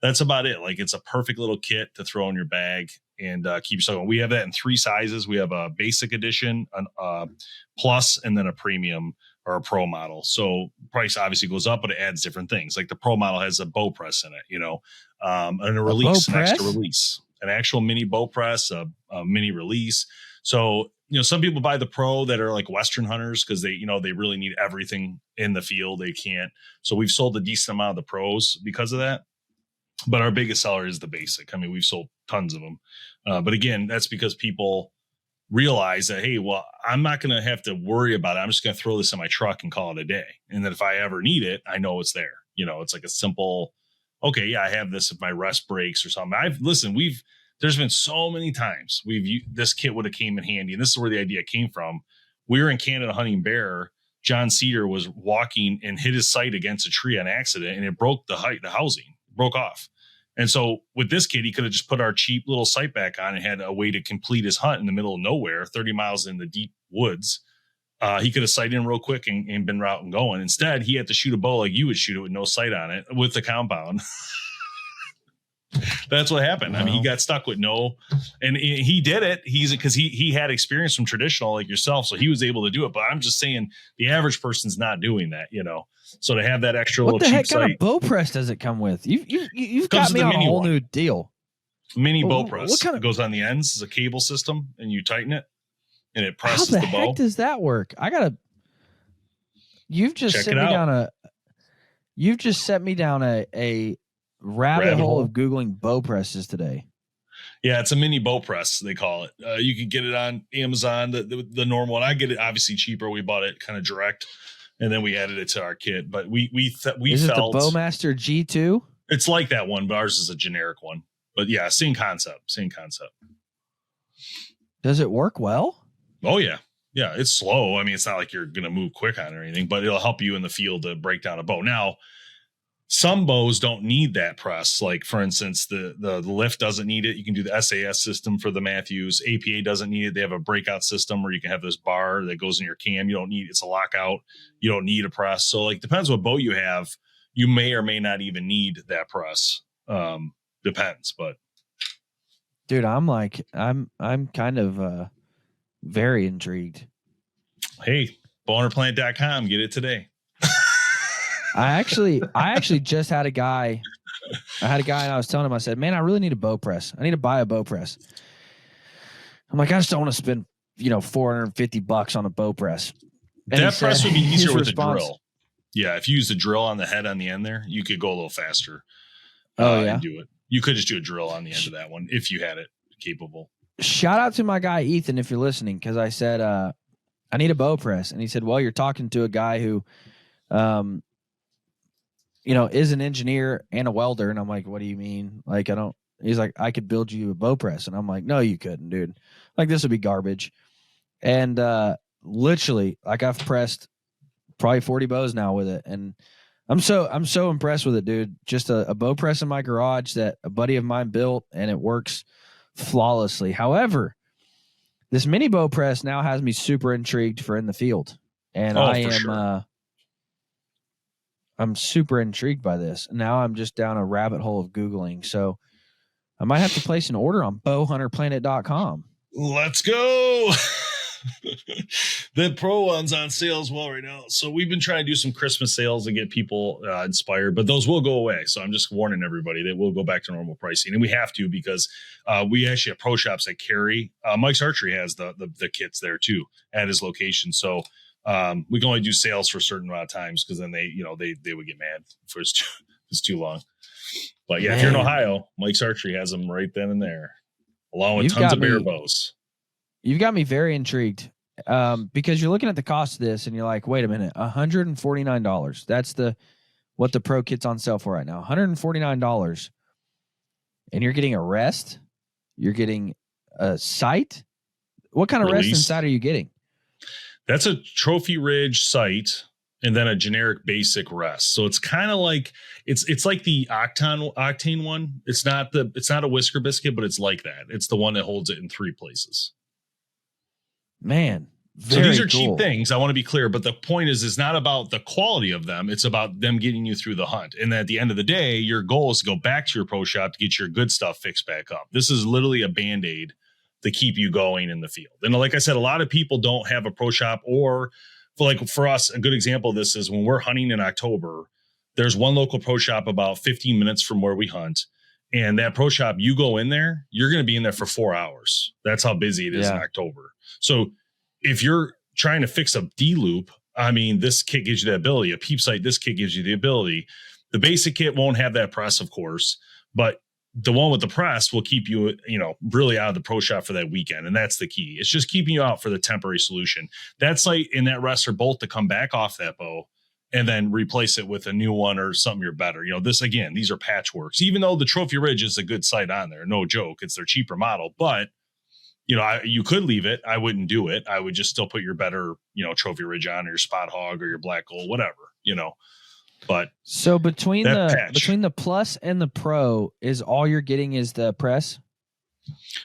that's about it. Like, it's a perfect little kit to throw in your bag and keep yourself going. We have that in 3 sizes. We have a basic edition, a plus, and then a premium or a pro model. So price obviously goes up, but it adds different things. Like the pro model has a bow press in it, and a release, an extra release, an actual mini bow press, a mini release. So, some people buy the pro that are like Western hunters because they really need everything in the field. They can't. So we've sold a decent amount of the pros because of that. But our biggest seller is the basic. I mean, we've sold tons of them. But again, that's because people realize that, hey, well, I'm not going to have to worry about it. I'm just going to throw this in my truck and call it a day. And then if I ever need it, I know it's there. It's like a simple, okay, yeah, I have this if my rest breaks or something. There's been so many times this kit would have came in handy. And this is where the idea came from. We were in Canada hunting bear. John Cedar was walking and hit his sight against a tree on accident, and it broke the housing broke off. And so with this kit, he could have just put our cheap little sight back on and had a way to complete his hunt in the middle of nowhere, 30 miles in the deep woods. He could have sighted in real quick and been out and going. Instead, he had to shoot a bow like you would shoot it with no sight on it with the compound. That's what happened. Wow. I mean, he got stuck with and he did it. Because he had experience from traditional like yourself, so he was able to do it. But I'm just saying the average person's not doing that, So to have that extra what little the cheap heck kind sight, of bow press does it come with? You've got me on a whole new deal. Mini bow press. What kind of, it goes on the ends. It's a cable system, and you tighten it, and it presses the bow. How the heck does that work? You've just set me down a rabbit hole of Googling bow presses today. Yeah, it's a mini bow press, they call it. You can get it on Amazon, the normal one. I get it obviously cheaper. We bought it kind of direct, and then we added it to our kit. But we felt it the Bowmaster G2? It's like that one, but ours is a generic one. But yeah, same concept. Does it work well? Oh yeah. Yeah, it's slow. I mean, it's not like you're going to move quick on it or anything, but it'll help you in the field to break down a bow. Now, some bows don't need that press. Like, for instance, the lift doesn't need it. You can do the SAS system for the Matthews. APA doesn't need it. They have a breakout system where you can have this bar that goes in your cam. You don't need it's a lockout. You don't need a press. So, like, depends what bow you have. You may or may not even need that press. Depends, but dude, I'm kind of very intrigued. Hey, bowhunterplanet.com. Get it today. I actually just had a guy. And I was telling him, I said, man, I really need a bow press. I need to buy a bow press. I'm like, I just don't want to spend, $450 on a bow press. And that press would be easier with a drill. Yeah. If you use the drill on the head on the end there, you could go a little faster. And do it. You could just do a drill on the end of that one if you had it capable. Shout out to my guy, Ethan, if you're listening. Cause I said, I need a bow press. And he said, well, you're talking to a guy who, is an engineer and a welder. And I'm like, what do you mean? Like, he's like, I could build you a bow press. And I'm like, no, you couldn't, dude. Like, this would be garbage. And, literally, like, I've pressed probably 40 bows now with it. And I'm so impressed with it, dude. Just a bow press in my garage that a buddy of mine built, and it works flawlessly. However, this mini bow press now has me super intrigued for in the field. And I'm super intrigued by this. Now I'm just down a rabbit hole of Googling. So I might have to place an order on bowhunterplanet.com. Let's go. The pro one's on sale as well right now. So we've been trying to do some Christmas sales to get people inspired, but those will go away. So I'm just warning everybody that we'll go back to normal pricing. And we have to, because we actually have pro shops that carry. Mike's Archery has the kits there too at his location. So we can only do sales for a certain amount of times, because then they would get mad if it's too long. But yeah, if you're in Ohio, Mike's Archery has them right then and there, along with tons of bear bows. You've got me very intrigued. because you're looking at the cost of this and you're like, wait a minute, $149. That's what the pro kit's on sale for right now. $149. And you're getting a rest. You're getting a sight. What kind of rest and sight are you getting? That's a Trophy Ridge sight and then a generic basic rest. So it's kind of like it's like the Octane one. It's not a Whisker Biscuit, but it's like that. It's the one that holds it in 3 places. Man, so these are cheap things. I want to be clear, but the point is, it's not about the quality of them. It's about them getting you through the hunt. And at the end of the day, your goal is to go back to your pro shop to get your good stuff fixed back up. This is literally a Band-Aid to keep you going in the field. And like I said, a lot of people don't have a pro shop, or for us, a good example of this is when we're hunting in October, there's one local pro shop about 15 minutes from where we hunt. And that pro shop, you go in there, you're going to be in there for 4 hours. That's how busy it is in October. So if you're trying to fix a D loop, I mean, this kit gives you the ability. A peep sight, this kit gives you the ability. The basic kit won't have that press, of course, but the one with the press will keep you, really out of the pro shop for that weekend. And that's the key. It's just keeping you out for the temporary solution. That sight and that rest are both to come back off that bow and then replace it with a new one or something you're better. These are patchworks, even though the Trophy Ridge is a good sight on there. No joke. It's their cheaper model, but you could leave it. I wouldn't do it. I would just still put your better, Trophy Ridge on, or your Spot Hog or your Black Gold, whatever, But so between the Plus and the Pro, is all you're getting is the press?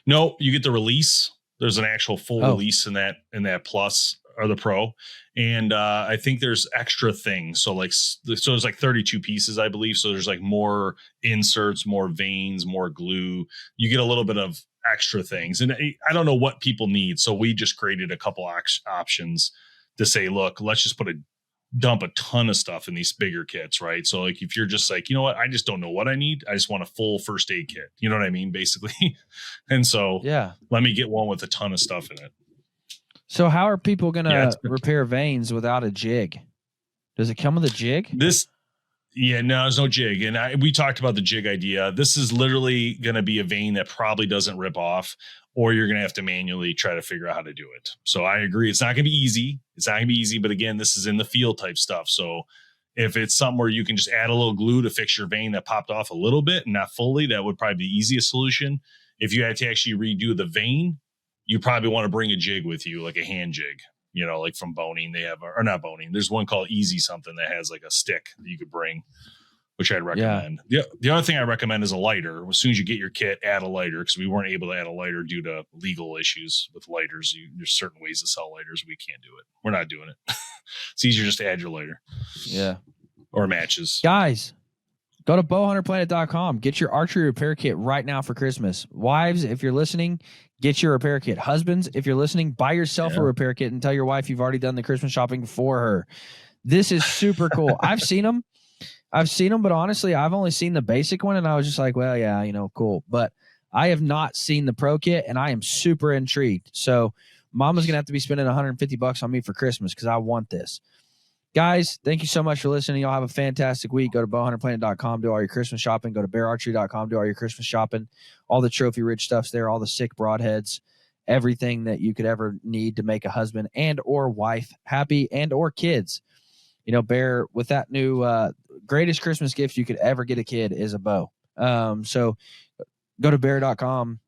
No, you get the release. There's an actual full release in that Plus or the Pro, and I think there's extra things. So there's like 32 pieces, I believe. So there's like more inserts, more veins, more glue. You get a little bit of extra things, and I don't know what people need. So we just created a couple options to say, look, let's just dump a ton of stuff in these bigger kits, right? So if you're just like, you know what, I just don't know what I need. I just want a full first aid kit. You know what I mean? Basically. And so let me get one with a ton of stuff in it. So how are people going to repair veins without a jig? Does it come with a jig? No, there's no jig. And we talked about the jig idea. This is literally going to be a vein that probably doesn't rip off, or you're going to have to manually try to figure out how to do it. So I agree. It's not going to be easy. But again, this is in the field type stuff. So if it's something where you can just add a little glue to fix your vein that popped off a little bit and not fully, that would probably be the easiest solution. If you had to actually redo the vein, you probably want to bring a jig with you, like a hand jig. Like from Boning, they have, or not Boning. There's one called Easy something that has like a stick that you could bring, which I'd recommend. Yeah. The other thing I recommend is a lighter. As soon as you get your kit, add a lighter, because we weren't able to add a lighter due to legal issues with lighters. There's certain ways to sell lighters. We can't do it. We're not doing it. It's easier just to add your lighter. Yeah. Or matches. Guys, go to bowhunterplanet.com. Get your archery repair kit right now for Christmas. Wives, if you're listening, get your repair kit. Husbands, if you're listening, buy yourself a repair kit and tell your wife you've already done the Christmas shopping for her. This is super cool. I've seen them, but honestly, I've only seen the basic one, and I was just like, well, yeah, cool. But I have not seen the pro kit, and I am super intrigued. So Mama's going to have to be spending $150 on me for Christmas because I want this. Guys, thank you so much for listening. Y'all have a fantastic week. Go to bowhunterplanet.com, do all your Christmas shopping. Go to beararchery.com, do all your Christmas shopping. All the Trophy Ridge stuff's there, all the sick broadheads, everything that you could ever need to make a husband and or wife happy and or kids. Bear, with that new greatest Christmas gift you could ever get a kid is a bow. So go to bear.com.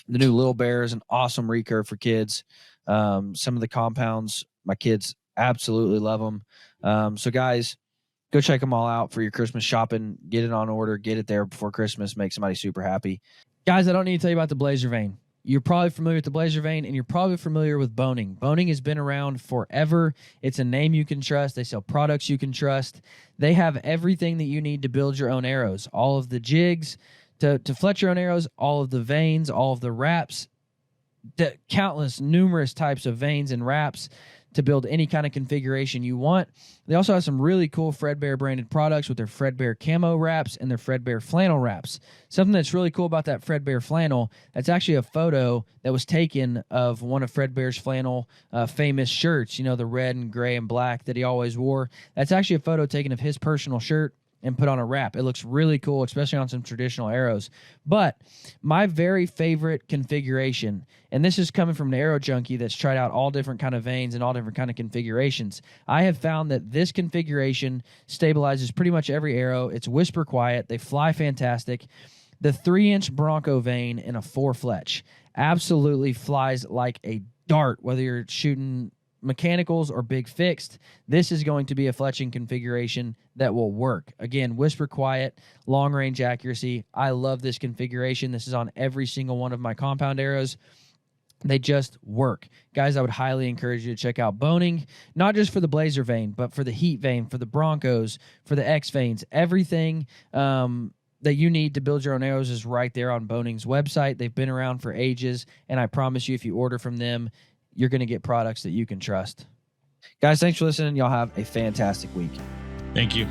The new Little Bear is an awesome recurve for kids. Some of the compounds, my kids absolutely love them. So guys, go check them all out for your Christmas shopping. Get it on order. Get it there before Christmas. Make somebody super happy. Guys, I don't need to tell you about the Blazer Vein. You're probably familiar with the Blazer Vein, and you're probably familiar with Boning. Boning has been around forever. It's a name you can trust. They sell products you can trust. They have everything that you need to build your own arrows. All of the jigs to fletch your own arrows, all of the veins, all of the wraps, numerous types of veins and wraps to build any kind of configuration you want. They also have some really cool Fredbear branded products with their Fredbear camo wraps and their Fredbear flannel wraps. Something that's really cool about that Fredbear flannel, that's actually a photo that was taken of one of Fredbear's flannel famous shirts, the red and gray and black that he always wore. That's actually a photo taken of his personal shirt. and put on a wrap. It looks really cool, especially on some traditional arrows. But my very favorite configuration, and this is coming from an arrow junkie that's tried out all different kind of vanes and all different kind of configurations. I have found that this configuration stabilizes pretty much every arrow. It's whisper quiet. They fly fantastic. The 3-inch Bronco vane in a 4 fletch absolutely flies like a dart, whether you're shooting mechanicals or big fixed. This is going to be a fletching configuration that will work. Again, whisper quiet, long range accuracy. I love this configuration. This is on every single one of my compound arrows. They just work. Guys, I would highly encourage you to check out Boning, not just for the Blazer vane, but for the Heat vane, for the Broncos, for the X vanes. Everything that you need to build your own arrows is right there on Boning's website. They've been around for ages, and I promise you, if you order from them, you're going to get products that you can trust. Guys, thanks for listening. Y'all have a fantastic week. Thank you.